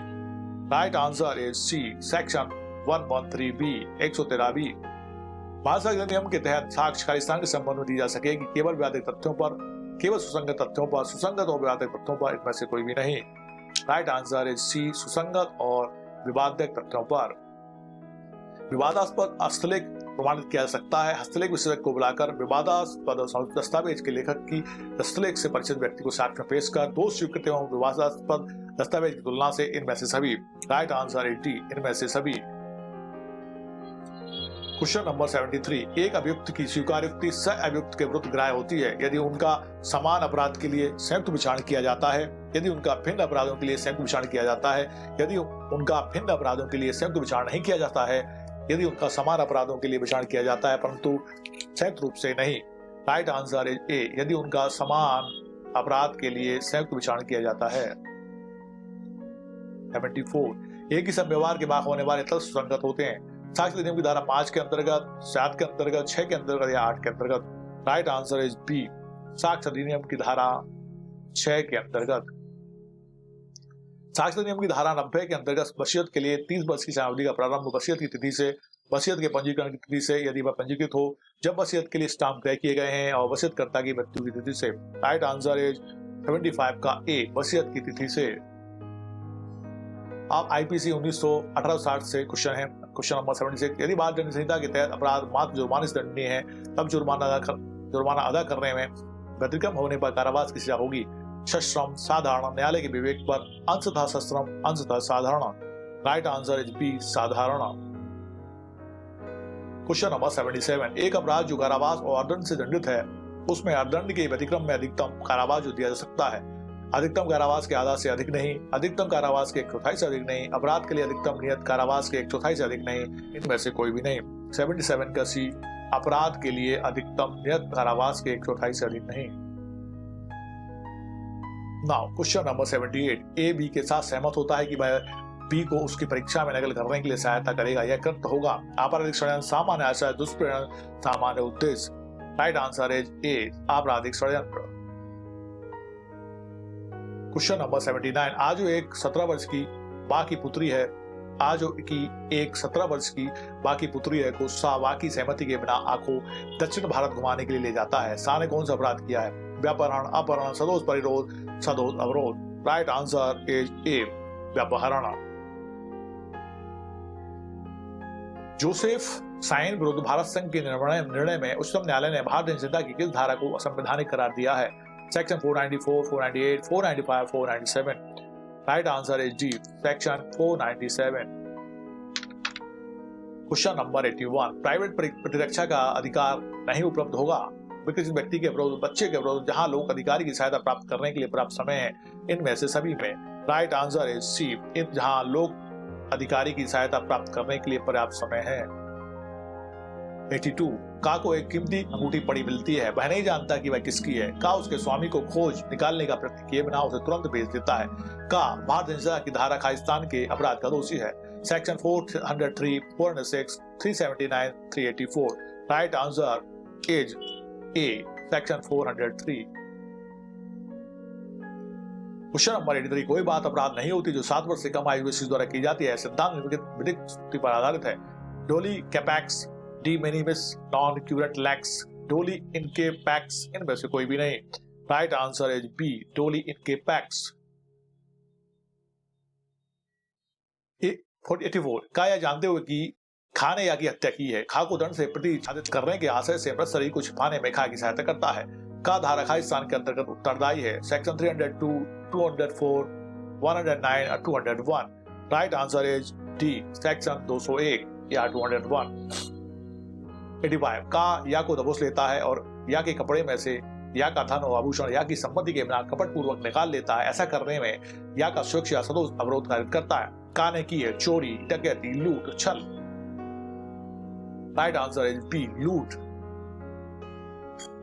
Right answer is C, section 113B, 113B। Bharat साक्ष्य अधिनियम के तहत साक्ष्य खालिस्तान के संबंध में दी जा सकेगी केवल विवादित तथ्यों पर, केवल सुसंगत तथ्यों पर, सुसंगत और विवादित तथ्यों पर, इनमें से कोई भी नहीं। राइट आंसर इज सी, सुसंगत और विवादित तथ्यों पर। विवादास्पद हस्तलेख प्रमाणित किया जा सकता है। हस्तलेख विशेषज्ञ को बुलाकर विवादास्पद दस्तावेज के लेखक की हस्तलेख से परिचित व्यक्ति को साक्ष्य में पेश कर दोष स्वीकृत एवं विवादास्पद दस्तावेज की तुलना से, इनमें से सभी। राइट आंसर इज डी, इनमें से सभी। क्वेश्चन नंबर 73, एक अभियुक्त की स्वीकारोक्ति सह अभियुक्त के विरुद्ध ग्राह्य होती है यदि उनका समान अपराध के लिए संयुक्त विचारण किया जाता है यदि उनका भिन्न अपराधों के लिए संयुक्त विचारण किया जाता है, यदि उनका भिन्न अपराधों के लिए संयुक्त विचारण नहीं किया जाता है, यदि उनका समान अपराधों के लिए विचारण किया जाता है परंतु संयुक्त रूप से नहीं। राइट आंसर इज ए, यदि उनका समान अपराध के लिए संयुक्त विचारण किया जाता है। 74 एक ही सब व्यवहार के बाद होने वाले तत्व सुसंगत होते हैं। साक्ष्य अधिनियम की धारा 5 के अंतर्गत, 7 के अंतर्गत, 6 के अंतर्गत या 8 के अंतर्गत। राइट आंसर इज बी, साक्ष्य अधिनियम की धारा 6 के अंतर्गत। साक्ष्य अधिनियम की धारा 90 के अंतर्गत वसीयत के लिए 30 वर्ष की समयावधि का प्रारंभ वसीयत की तिथि से, वसीयत के पंजीकरण की तिथि से यदि वह पंजीकृत हो, जब वसीयत के लिए स्टाम्प तय किए गए हैं, और वसीयतकर्ता की मृत्यु की तिथि से। राइट आंसर इज 75 का ए, वसीयत की तिथि से। अब आईपीसी 1960 से क्वेश्चन है, क्वेश्चन नंबर 76। यदि भारत दंड संहिता के तहत अपराध मात्र जुर्माने से दंडनीय है, तब जुर्माना अदा करने में व्यतिक्रम होने पर कारावास की सजा होगी। सश्रम, साधारण, न्यायालय के विवेक पर, अंशतः सश्रम, अंशतः साधारण। राइट आंसर इज बी, साधारण। Question number 77। एक अपराध जो कारावास और अर्थदंड से दंडित है, उसमें अर्थदंड के व्यतिक्रम में अधिकतम कारावास जो दिया जा सकता है। अधिकतम कारावास के आधा से अधिक नहीं, अधिकतम कारावास के 1/4 से अधिक नहीं, अपराध के लिए अधिकतम नियत कारावास के 1/4 से अधिक नहीं, इनमें से कोई भी नहीं। 77 का सी, अपराध के लिए अधिकतम नियत कारावास के 1/4 से अधिक नहीं। Now question number 78। A B के साथ सहमत होता है कि वह बी को उसकी परीक्षा में नकल करने के लिए सहायता करेगा। यह कृत्य होगा आपराधिक षड्यंत्र, सामान्य आशय, दुष्प्रेरण, सामान्य उद्देश्य। राइट आंसर इज ए, आपराधिक षड्यंत्र। Question number 79। आजो एक 17 वर्ष की बाकी पुत्री है, आजो की एक 17 वर्ष की बाकी पुत्री है को सा बाकी सहमति के बिना आंखों दक्षिण भारत घुमाने के लिए ले जाता है। सा ने कौन सा अपराध किया है? व्यापहरण, अपहरण, सदोष परिरोध, सदोष अवरोध। राइट आंसर इज ए, व्यापहरण। जोसेफ साइन विरुद्ध भारत संघ के निर्णय में उच्चतम न्यायालय ने भारत दंड संहिता की किस धारा को असंवैधानिक करार दिया है? Section 494, 498, 495, 497। Right answer is D, section 497। Question number 81। Private प्रतिरक्षा का अधिकार नहीं उपलब्ध होगा विकसित व्यक्ति के विरोध, बच्चे के विरोध, जहां लोग अधिकारी की सहायता प्राप्त करने के लिए पर्याप्त समय है, इनमें से सभी में। राइट आंसर इज सी, जहां लोग अधिकारी की सहायता प्राप्त करने के लिए पर्याप्त समय है। 82। का को एक कीमती अंगूठी पड़ी मिलती है, वह नहीं जानता कि वह किसकी है। का उसके स्वामी को खोज निकालने का प्रयत्न किए बिना उसे तुरंत भेज देता है। का भारत दंड संहिता की धारा खालिस्तान के अपराध का दोषी है। Section 403, 406, 379, 384। Right answer is A, section 403। Question number 83। कोई बात अपराध नहीं होती जो 7 वर्ष से कम आयु के द्वारा की जाती है, सिद्धांत विधिक युक्ति पर आधारित है। डोली कैपैक्स, डी मिनिमिस, नॉन क्यूरेट लैक्स, डोली इनके पैक्स, इनमें से कोई भी नहीं। राइट आंसर इज बी, डोली इनके पैक्स। 84। का यह जानते हुए कि खा ने या की हत्या की है, खा को दंड से प्रतिच्छादित करने के आशय से मृत शरीर को छिपाने में खा की सहायता करता है। का धारा खालिस्तान के अंतर्गत उत्तरदायी है। सेक्शन 302, 204, 109 और 201। Right answer is D, section 201 या 201। 85। का या को दबोच लेता है और या के कपड़े में से या का धन और आभूषण या की सम्मति के बिना कपट पूर्वक निकाल लेता है। ऐसा करने में या का सुरक्षा या सदोष अवरोध कार्य करता है। का ने की है चोरी, डकैती, लूट, छल। राइट आंसर इज बी, लूट।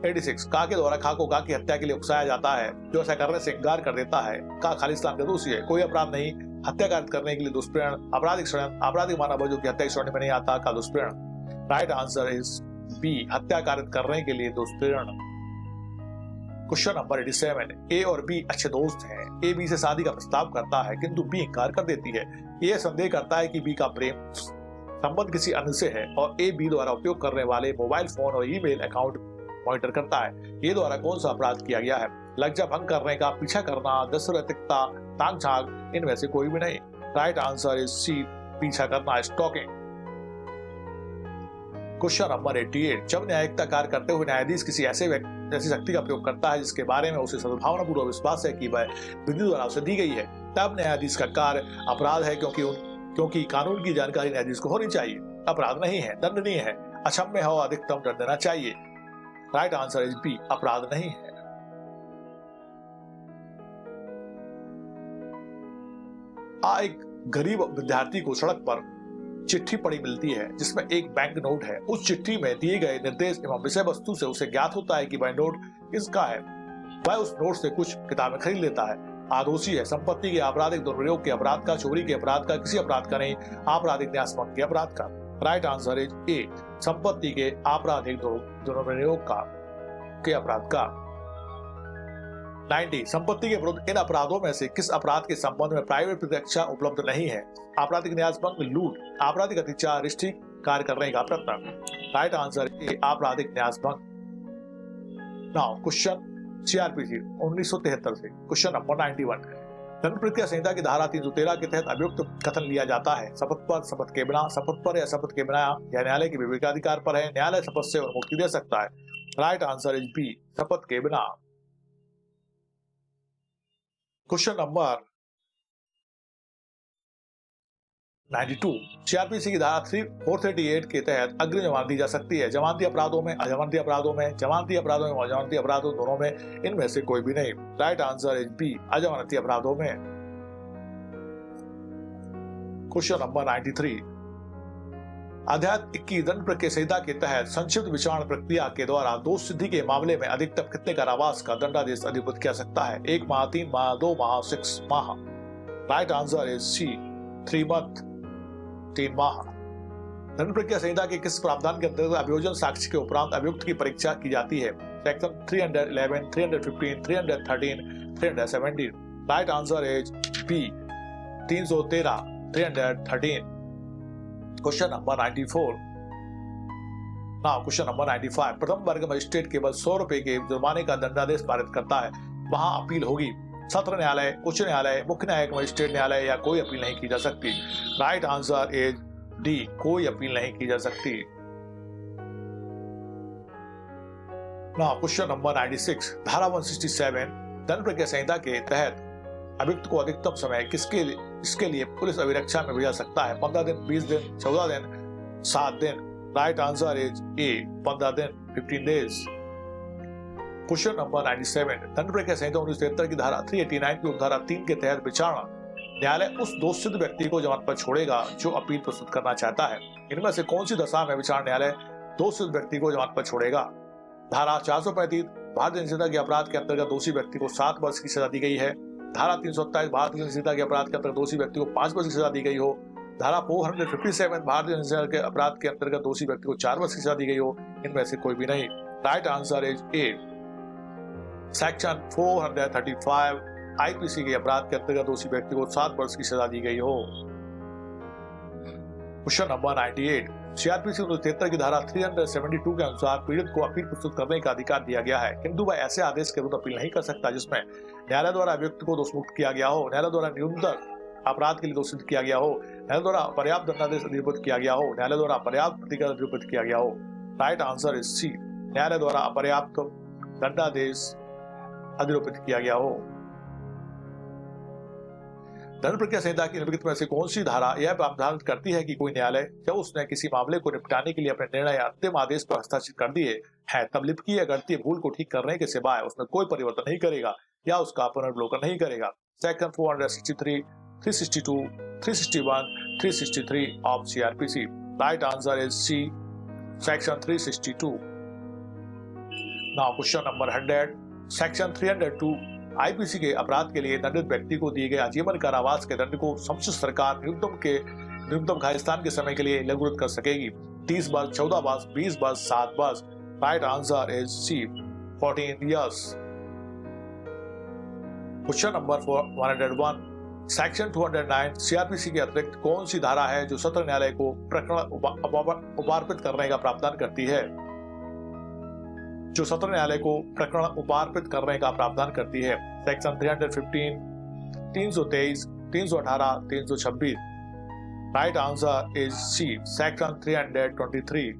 86। का के द्वारा खा को का की हत्या के लिए उकसाया जाता है, जो ऐसा करने से इंकार कर देता है। का खालिस्तान का दोषी है, कोई अपराध नहीं, हत्या कार्य करने के लिए दुष्प्रेरण, आपराधिक षड्यंत्र, आपराधिक मानव जो कि हत्या की श्रेणी में नहीं आता। का दुष्प्रेरण। राइट आंसर इज बी, हत्या कार्य करने के लिए दुष्प्रेरण। Question number 87। ए और बी अच्छे दोस्त हैं। ए बी से शादी का प्रस्ताव करता है किंतु बी इंकार कर देती है। ए संदेह करता है कि बी का प्रेम संबंध किसी अन्य से है और ए बी द्वारा उपयोग करने वाले मोबाइल फोन और ईमेल अकाउंट मॉनिटर करता है। ए द्वारा कौन सा अपराध किया गया है? लज्जा भंग करने का, पीछा करना, दस्युरतिकता, ताक झाग, इनमें से कोई भी नहीं। राइट आंसर इज सी, पीछा करना, स्टॉकिंग। Question number 88। जब न्यायिकता कार्य करते हुए न्यायाधीश किसी ऐसी शक्ति का प्रयोग करता है जिसके बारे में उसे सद्भावनापूर्वक विश्वास है कि वह विधि द्वारा उसे दी गई है, तब न्यायाधीश का कार्य अपराध है, क्योंकि कानून की जानकारी न्यायाधीश को होनी चाहिए। अपराध नहीं है, दंडनीय है, अक्षम्य है और अधिकतम दंड देना चाहिए। राइट आंसर इज बी, अपराध नहीं है। एक गरीब विद्यार्थी को सड़क पर चिट्ठी पड़ी मिलती है जिसमें एक बैंक नोट है। उस चिट्ठी में दिए गए निर्देश एवं विषय वस्तु से उसे ज्ञात होता है कि वह नोट किसका है। वह उस नोट से कुछ किताबें खरीद लेता है। आदोषी है संपत्ति के आपराधिक दुरुपयोग के अपराध का, चोरी के अपराध का, किसी अपराध का नहीं, आपराधिक न्यासभंग के अपराध का। राइट आंसर इज ए, संपत्ति के आपराधिक दुरुपयोग का के अपराध का। 90 संपत्ति के विरुद्ध इन अपराधों में से किस अपराध के संबंध में प्राइवेट प्रतिरक्षा उपलब्ध नहीं है। आपराधिक न्यासभंग, लूट, आपराधिक अत्याचार, रिष्टि कार्य करने का प्रयत्न। राइट आंसर ए, आपराधिक न्यासभंग। नाउ क्वेश्चन सीआरपीसी 1973 से क्वेश्चन नंबर 91। दंड प्रक्रिया संहिता की धारा 313 के तहत अभियुक्त कथन लिया जाता है। शपथ पर, शपथ के बिना, शपथ पर या शपथ के बिना, या न्यायालय के विवेकाधिकार पर है। न्यायालय शपथ से मुक्ति दे सकता है। राइट आंसर इज बी, शपथ के बिना। क्वेश्चन नंबर 92 सीआरपीसी की धारा 438 के तहत अग्रिम जमानत दी जा सकती है। जमानती अपराधों में, अजमानती अपराधों में, जमानती अपराधों में, अजमानती अपराधों दोनों में, इनमें से कोई भी नहीं। राइट आंसर इज बी, अजमानती अपराधों में। क्वेश्चन नंबर 93 अध्याय 21 दंड प्रक्रिया संहिता के तहत संक्षिप्त विचारण प्रक्रिया के द्वारा दोष सिद्धि के मामले में अधिकतम कितने कारावास का दंडादेश अधिकृत किया सकता है। 1 माह, 3 माह, 2 माह, 6 माह। Right answer is C, 3 month, 3 माह। दंड प्रक्रिया संहिता के किस प्रावधान के अंतर्गत अभियोजन साक्ष्य के उपरांत अभियुक्त की परीक्षा की जाती है। Section 311, 315, 313, 317। Right answer is B, 313, 313। Question number 94। Now question number 95 प्रथम वर्ग मजिस्ट्रेट केवल 100 रुपए के जुर्माने का दंडादेश पारित करता है। वहां अपील होगी। सत्र न्यायालय, उच्च न्यायालय, मुख्य न्यायिक मजिस्ट्रेट न्यायालय या कोई अपील नहीं की जा सकती। राइट आंसर इज डी, कोई अपील नहीं की जा सकती। नाउ क्वेश्चन नंबर 96 धारा 167 दंड प्रक्रिया संहिता के तहत अभियुक्त को अधिकतम समय इसके लिए पुलिस अभिरक्षा में भेजा सकता है। 15 दिन, 20 दिन, 14 दिन, 7 दिन। राइट आंसर इज ए, 15 दिन, 15 डेज। क्वेश्चन नंबर 97 दंड प्रक्रिया संहिता 1973 की धारा 389 की उपधारा 3 के तहत विचारणा न्यायालय उस दोषसिद्ध व्यक्ति को जमानत पर छोड़ेगा जो अपील प्रस्तुत करना चाहता है। इनमें से कौन सी दशा में विचारणा न्यायालय दोषसिद्ध व्यक्ति को जमानत पर छोड़ेगा। धारा 435 भारतीय संहिता के अपराध के अंतर्गत दोषी व्यक्ति को 7 वर्ष की सजा दी गई है। धारा 327 भारतीय संहिता के अपराध के अंतर्गत दोषी व्यक्ति को 5 वर्ष की सजा दी गई हो। धारा 457 भारतीय संहिता के अपराध के अंतर्गत दोषी व्यक्ति को 4 वर्ष की सजा दी गई हो। इनमें से कोई भी नहीं। Right answer is A, section 435 IPC के अपराध के अंतर्गत दोषी व्यक्ति को 7 वर्ष की सजा दी गई हो। क्वेश्चन नंबर 98 सीआरपीसी 1973 की धारा 372 के अनुसार पीड़ित को अपील प्रस्तुत करने का अधिकार दिया गया है, किंतु वह ऐसे आदेश के विरुद्ध अपील नहीं कर सकता जिसमें न्यायालय द्वारा अभियुक्त को दोषमुक्त किया गया हो, न्यायालय द्वारा न्यूनतम अपराध के लिए दोषित किया गया हो, न्यायालय द्वारा पर्याप्त दंडादेश अधिकृत किया गया हो, न्यायालय द्वारा पर्याप्त प्रतिकार अधिकृत किया गया हो। राइट आंसर इज सी, न्यायालय द्वारा अपर्याप्त दंडादेश अधिरोपित किया गया हो। दंड प्रक्रिया संहिता की निम्नलिखित में से कौन सी धारा यह प्रावधान करती है कि कोई न्यायालय जब उसने किसी मामले को निपटाने के लिए अपने निर्णय या अंतिम आदेश पर हस्ताक्षर कर दिए है तब लिपि या गणितीय भूल को ठीक करने के सिवाय उसमें कोई परिवर्तन नहीं करेगा या उसका पुनर्वलोकन नहीं करेगा। Section 463, 362, 361, 363 of CrPC. Right answer is C, section 362। Now question number 100 section 302 IPC के अपराध के लिए दंडित व्यक्ति को दिए गए आजीवन कारावास के दंड को संशुद्ध सरकार न्यूनतम घायलस्थान के समय के लिए लघुकृत कर सकेगी। 30 वर्ष, 14 वर्ष, 20 वर्ष, 7 वर्ष। Right answer is C, 14 years. Question number 101 section 209 CrPC के अतिरिक्त कौन सी धारा है जो सत्र न्यायालय को प्रकरण उपार्पित करने का प्रावधान करती है। जो सत्र न्यायालय को प्रकरण उपार्पित करने का प्रावधान करती है। Section 315, 323, 318, 326। Right answer is C, section 323।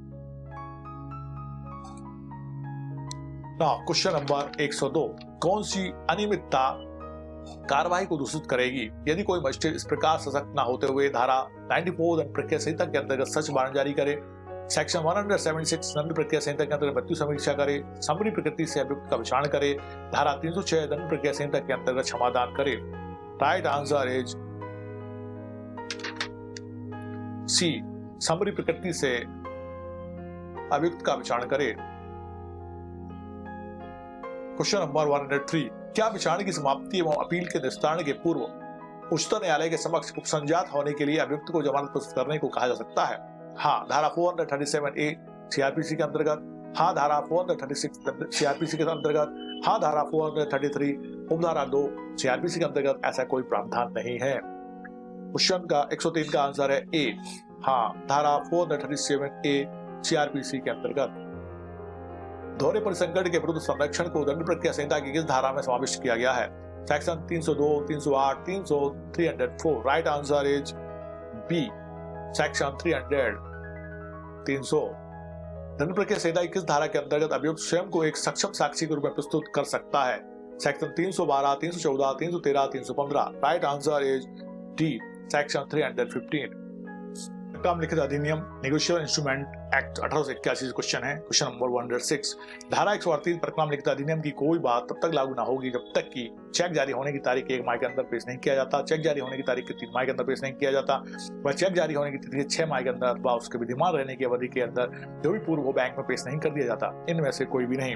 Now question number 102 कौन सी अनियमितता कार्रवाई को दूषित करेगी। यदि कोई मजिस्ट्रेट इस प्रकार सशक्त न होते हुए धारा 94 दंड प्रक्रिया संहिता के अंतर्गत सच वारंट जारी करे, सेक्शन 176 दंड प्रक्रिया संहिता के अंतर्गत मृत्यु समीक्षा करे, समरी प्रकृति से अभियुक्त का विचारण करे, धारा 306 दंड प्रक्रिया संहिता के अंतर्गत क्षमादान करे। Right answer is C summary प्रकृति से अभियुक्त का विचारण करे। क्वेश्चन नंबर 103, क्या विचारण की समाप्ति एवं अपील के निस्तारण के पूर्व उच्चतम न्यायालय के समक्ष उपसंजात होने के लिए अभियुक्त को जमानत प्रस्तुत करने को कहा जा सकता है? हाँ, धारा 437A सीआरपीसी के अंतर्गत, हाँ धारा 436 सीआरपीसी के अंतर्गत, हाँ धारा 433 उपधारा 2 सीआरपीसी के अंतर्गत ऐसा कोई प्रावधान नहीं है। क्वेश्चन का 103 का आंसर है ए, हाँ धारा 437A सीआरपीसी के अंतर्गत। दोहरे परिसंकट के विरुद्ध संरक्षण को दंड प्रक्रिया संहिता की किस धारा में समाविष्ट किया गया है? Section 302, 308, 300, 304। Right answer is B, section 300, 300। दंड प्रक्रिया संहिता की किस धारा के अंतर्गत अभियुक्त स्वयं को एक सक्षम साक्षी के रूप में प्रस्तुत कर सकता है? Section 312, 314, 313, 315। Right answer is D, section 315। प्रक्रम लिखित अधिनियम नेगोशिएबल इंस्ट्रूमेंट एक्ट 1881 क्वेश्चन है। क्वेश्चन नंबर 106, धारा 138 प्रक्रम लिखित अधिनियम की कोई बात तब तक लागू ना होगी जब तक कि चेक जारी होने की तारीख 1 माह के अंदर पेश नहीं किया जाता, चेक जारी होने की तारीख के 3 माह के अंदर पेश नहीं किया जाता, वह चेक जारी होने की तिथि 6 माह के अंदर अथवा उसके विद्यमान रहने की अवधि के अंदर जो भी पूर्व हो बैंक में पेश नहीं कर दिया जाता। इनमें से कोई भी नहीं।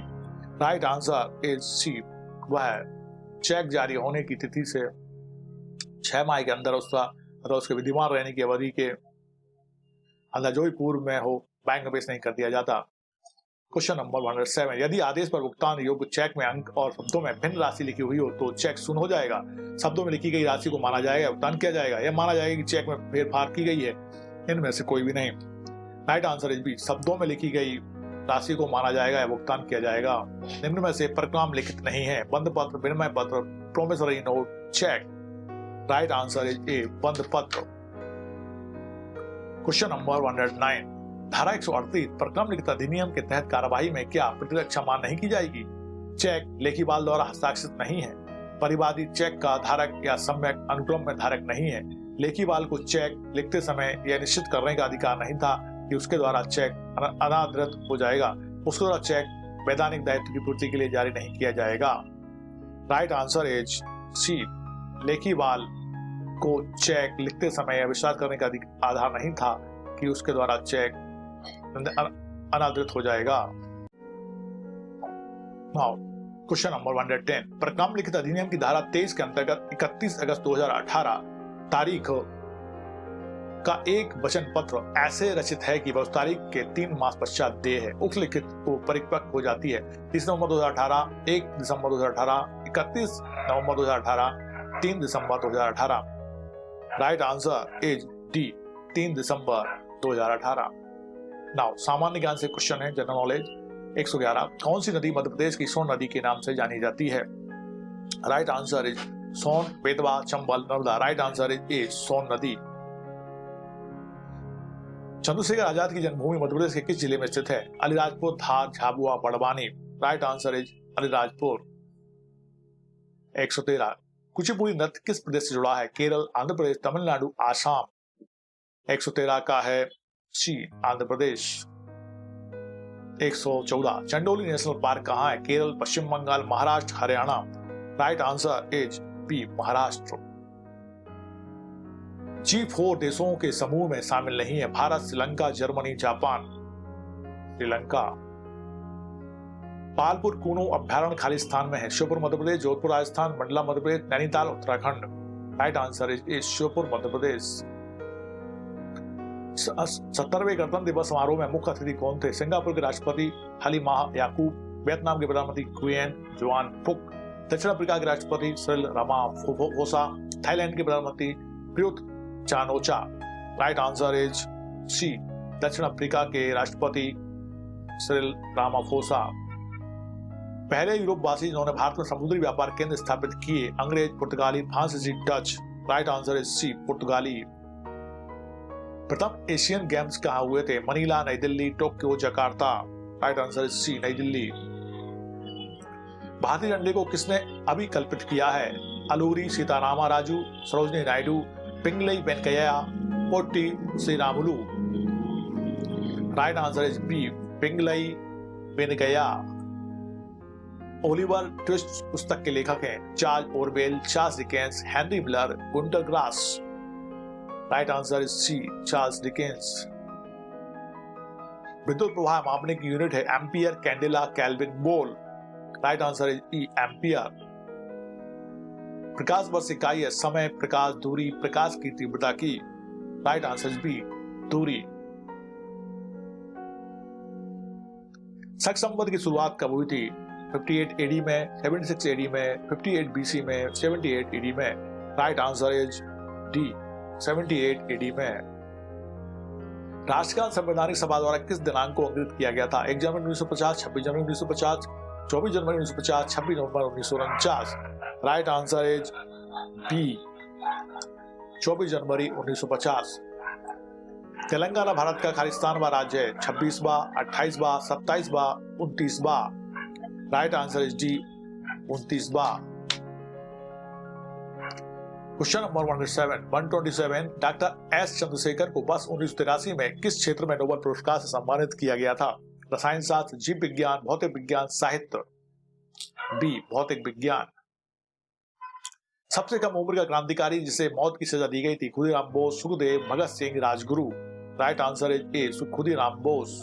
राइट आंसर इज सी, वह चेक जारी होने की तिथि से 6 माह के अंदर उसका अथवा उसके विद्यमान रहने की अवधि के अंदर जो भी पूर्व में हो बैंक में पेश नहीं कर दिया जाता। क्वेश्चन नंबर 107, यदि आदेश पर भुगतान योग्य चेक में अंक और शब्दों में भिन्न राशि लिखी हुई हो तो चेक शून्य हो जाएगा। शब्दों में लिखी गई राशि को माना जाएगा, भुगतान किया जाएगा, यह माना जाएगा कि चेक में फेरफार की गई है। इनमें से कोई भी नहीं। राइट आंसर इज बी, शब्दों में लिखी गई राशि को माना जाएगा या भुगतान किया जाएगा। निम्न में से प्रक्रम लिखित नहीं है? बंद पत्र, विनिमय पत्र, promissory note, cheque. Right answer is A, बंद पत्र। क्वेश्चन नंबर 109, धारा 138 प्रक्रम लिखित अधिनियम के तहत कार्यवाही में क्या प्रतिरक्षा मान नहीं की जाएगी? चेक लेखीवाल द्वारा हस्ताक्षरित नहीं है, परिवादी चेक का धारक या सम्यक अनुक्रम में धारक नहीं है, लेखीवाल को चेक लिखते समय यह निश्चित करने का अधिकार नहीं था कि उसके द्वारा चेक अनादृत हो जाएगा, उसके द्वारा चेक वैधानिक दायित्व की पूर्ति के लिए जारी नहीं किया जाएगा। राइट आंसर इज सी, लेखीवाल को चेक लिखते समय यह विश्वास करने का आधार नहीं था कि उसके द्वारा चेक अनादृत हो जाएगा। नाउ क्वेश्चन नंबर 110, प्रक्रम लिखित अधिनियम की धारा 23 के अंतर्गत 31 अगस्त 2018 तारीख का एक वचन पत्र ऐसे रचित है कि वह उस तारीख के 3 मास पश्चात देय है, उक्त लिखित को परिपक्व हो जाती है 30 नवंबर 2018, 1 दिसंबर 2018, 31 नवंबर 2018, 3 दिसंबर 2018। Right answer is D, 3 December 2018। Now सामान्य ज्ञान से क्वेश्चन है, जनरल नॉलेज 111, कौन सी नदी मध्य प्रदेश की सोन नदी के नाम से जानी जाती है? Right answer is Son, Betwa, Chambal, Narmada. Right answer is A, Son नदी। चंद्रशेखर आजाद की जन्मभूमि मध्य प्रदेश के किस जिले में स्थित है? Alirajpur, Dhar, Jhabua, Barwani. Right answer is Alirajpur. 113, Kuchipudi नृत्य किस प्रदेश से जुड़ा है? केरल, आंध्र प्रदेश, तमिलनाडु, आसाम। 113 का है C, Andhra Pradesh. 114, Chandoli national park कहाँ है? Kerala, Paschim Bengal, Maharashtra, Haryana. Right answer is B, Maharashtra. G4 देशों के समूह में शामिल नहीं है? Bharat, Sri Lanka, Germany, Japan. श्रीलंका। पालपुर कूनो अभ्यारण्य खाली स्थान में है? Sheopur Madhya Pradesh, Jodhpur Rajasthan, Mandla Madhya Pradesh, Nainital Uttarakhand. Right answer is Sheopur Madhya Pradesh. 70वें गणतंत्र दिवस समारोह में मुख्य अतिथि कौन थे? सिंगापुर के राष्ट्रपति हलीमा याकूब, वियतनाम के प्रधानमंत्री गुयेन जुआन फुक, दक्षिण अफ्रीका के राष्ट्रपति सिरिल रामाफोसा, थाईलैंड के प्रधानमंत्री Prayut Chan o cha. Right answer is C, दक्षिण अफ्रीका के राष्ट्रपति सिरिल रामाफोसा। पहले यूरोपवासी जिन्होंने भारत में समुद्री व्यापार केंद्र स्थापित किए? अंग्रेज, पुर्तगाली, फ्रांसीसी, Dutch. Right answer is C, पुर्तगाली। प्रथम एशियन गेम्स कहाँ हुए थे? Manila, Nai Delhi, Tokyo, Jakarta. Right answer is C, Nai Delhi. भारतीय झंडे को किसने अभिकल्पित किया है? Alluri Seetharama Raju, Sarojini Naidu, Pingali Venkayya, Potti Sriramulu. Right answer is B, Pingali Venkayya. Oliver Twist पुस्तक के लेखक हैं? Charles Orwell, Charles Dickens, Henry Miller, Gunter Grass. Right answer is C, Charles Dickens. विद्युत प्रवाह मापने की यूनिट है ampere, candela, kelvin, mole. Right answer is E, ampere. प्रकाश वर्ष इकाई है समय, प्रकाश, दूरी, प्रकाश की तीव्रता की। राइट आंसर इज बी, दूरी। शक संवत की शुरुआत कब हुई थी? 58 एडी में, 76 एडी में, 58 बीसी में, 78 एडी में। Right answer is D, 78 AD में। राष्ट्रगान संवैधानिक सभा द्वारा किस दिनांक को अंकित किया गया था? 1 जनवरी 1950, 26 जनवरी 1950, 24 जनवरी 1950, 26 नवंबर 1949। राइट आंसर इज बी, 24 जनवरी 1950। तेलंगाना भारत का खालिस्तानवा राज्य है? 26वां, 28वां, 27वां, 29वां। राइट आंसर इज डी, 29वां। Question number 127 doctor S Chandrashekhar को वर्ष 1983 में किस क्षेत्र में नोबेल पुरस्कार से सम्मानित किया गया था? रसायन शास्त्र, जीव विज्ञान, भौतिक विज्ञान, साहित्य। बी, भौतिक विज्ञान। सबसे कम उम्र का क्रांतिकारी जिसे मौत की सजा दी गई थी? Khudiram Bose, Sukhdev, Bhagat Singh, Rajguru. Right answer is A, Khudiram Bose.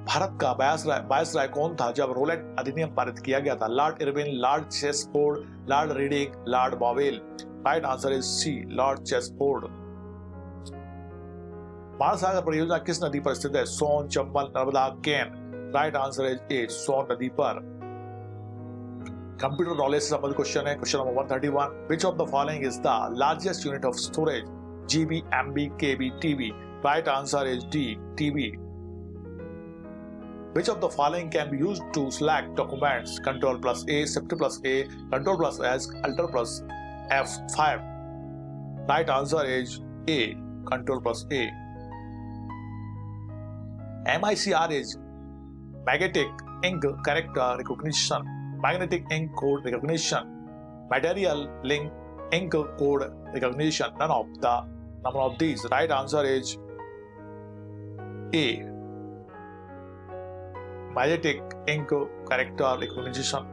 Bharat का वायसराय कौन था जब रोलेट अधिनियम पारित किया गया था? Lord Irwin, Lord Chelmsford, Lord Reading, Lord Wavell. Right answer is C, Lord Chelmsford. महासागर परियोजना किस नदी पर स्थित है? Son, Chambal, Narmada, Ken. Right answer is A, Son नदी पर। कंप्यूटर नॉलेज से संबंधित क्वेश्चन है। Question number 131 which of the following is the largest unit of storage? GB, MB, KB, TB. Right answer is D, TB. Which of the following can be used to select documents? Control plus A, Shift plus A, Control plus S, Alt plus F5. Right answer is A, Control plus A. MICR is Magnetic Ink Character Recognition, Magnetic Ink Code Recognition, Material Link Ink Code Recognition. None of these. Right answer is A, Magnetic Ink Character Recognition.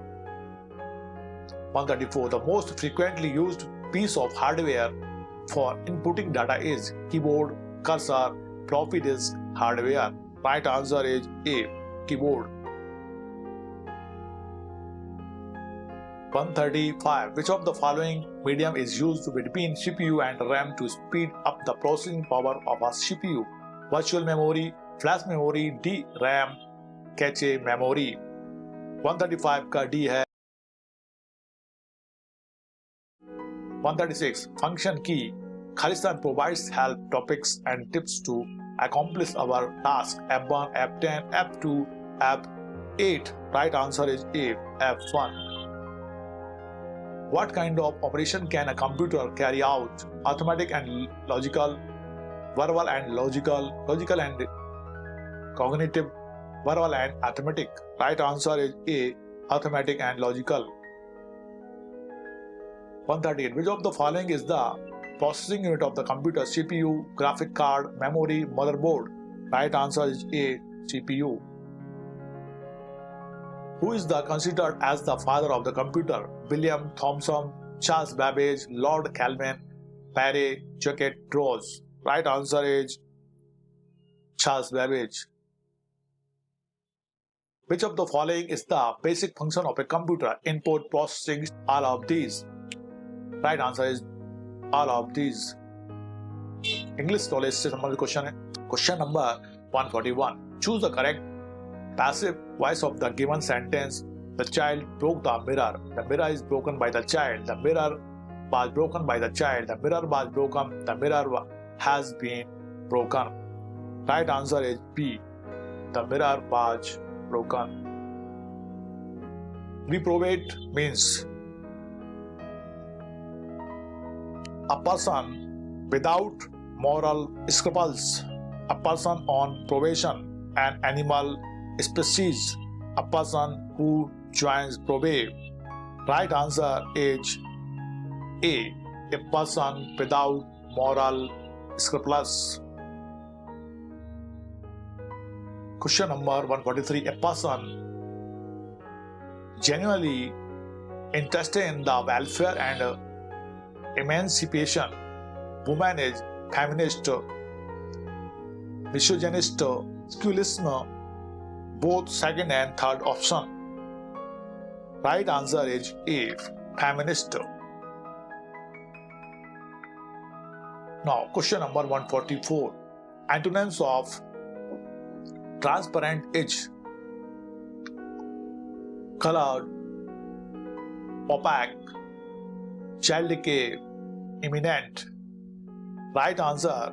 134. The most frequently used piece of hardware for inputting data is keyboard, cursor, floppy disk, hardware. Right answer is A, keyboard. 135. Which of the following medium is used between CPU and RAM to speed up the processing power of a CPU? Virtual memory, flash memory, DRAM, cache memory. 135 का D है। 136 function की खालिस्तान provides help topics and tips to accomplish our task. F1, F10, F2, F8. Right answer is A, F1. What kind of operation can a computer carry out? Arithmetic and logical, verbal and logical, logical and cognitive, verbal and arithmetic. Right answer is A, arithmetic and logical. 138. Which of the following is the processing unit of the computer? CPU, graphic card, memory, motherboard. Right answer is A, CPU. Who is considered as the father of the computer? William Thomson, Charles Babbage, Lord Kelvin, Parry, Jacques Rose. Right answer is Charles Babbage. Which of the following is the basic function of a computer? Input, processing, all of these. Right answer is all of these. English knowledge से संबंधित question है। Question number 141. Choose the correct passive voice of the given sentence. The child broke the mirror. The mirror is broken by the child. The mirror was broken by the child. The mirror was broken. The mirror has been broken. Right answer is B. The mirror was broken. Reprobate means a person without moral scruples, a person on probation, an animal species, a person who joins probate. Right answer is A, a person without moral scruples. Question number 143. A person genuinely interested in the welfare and emancipation woman is feminist, misogynist, sexualism, both second and third option. Right answer is A, feminist. Now, question number 144. Antonyms of transparent is colored, opaque, child decay, imminent. Right answer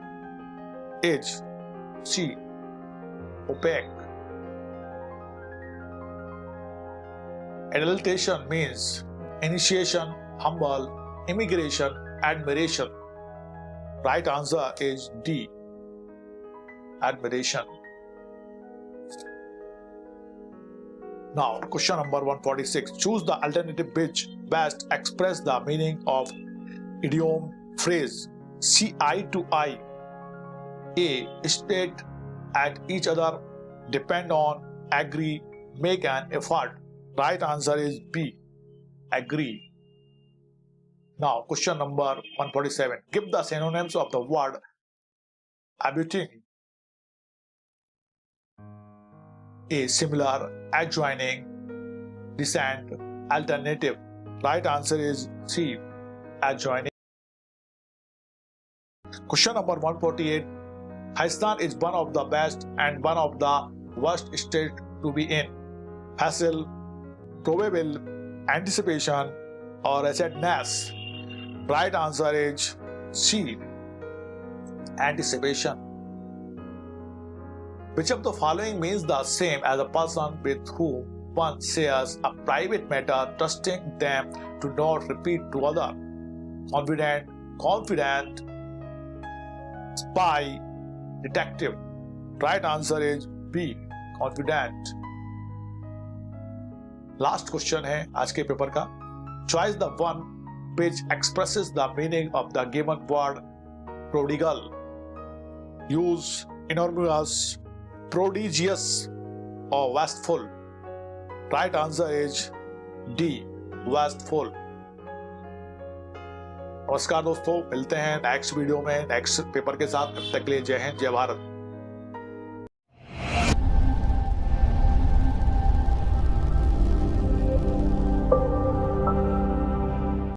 is C, opaque. Adultation means initiation, humble, immigration, admiration. Right answer is D, admiration. Now, question number 146. Choose the alternative which best express the meaning of idiom phrase see eye to eye. A, state at each other, depend on, agree, make an effort. Right answer is B, agree. Now, question number 147. Give the synonyms of the word abutting. A, similar, adjoining, descent, alternative. Right answer is C, adjoining. Question number 148. Pakistan is one of the best and one of the worst states to be in. Facile, probable, anticipation, or assuredness. Right answer is C, anticipation. Which of the following means the same as a person with whom one shares a private matter, trusting them to not repeat to other? Confident, confident, spy, detective. Right answer is B, confident. Last question है आज के paper का. Choose the one which expresses the meaning of the given word prodigal. Use enormous, prodigious, or wasteful. Right answer is D, wasteful. नमस्कार दोस्तों, मिलते हैं next video में next paper के साथ. तब तक के लिए जय हिंद, जय भारत.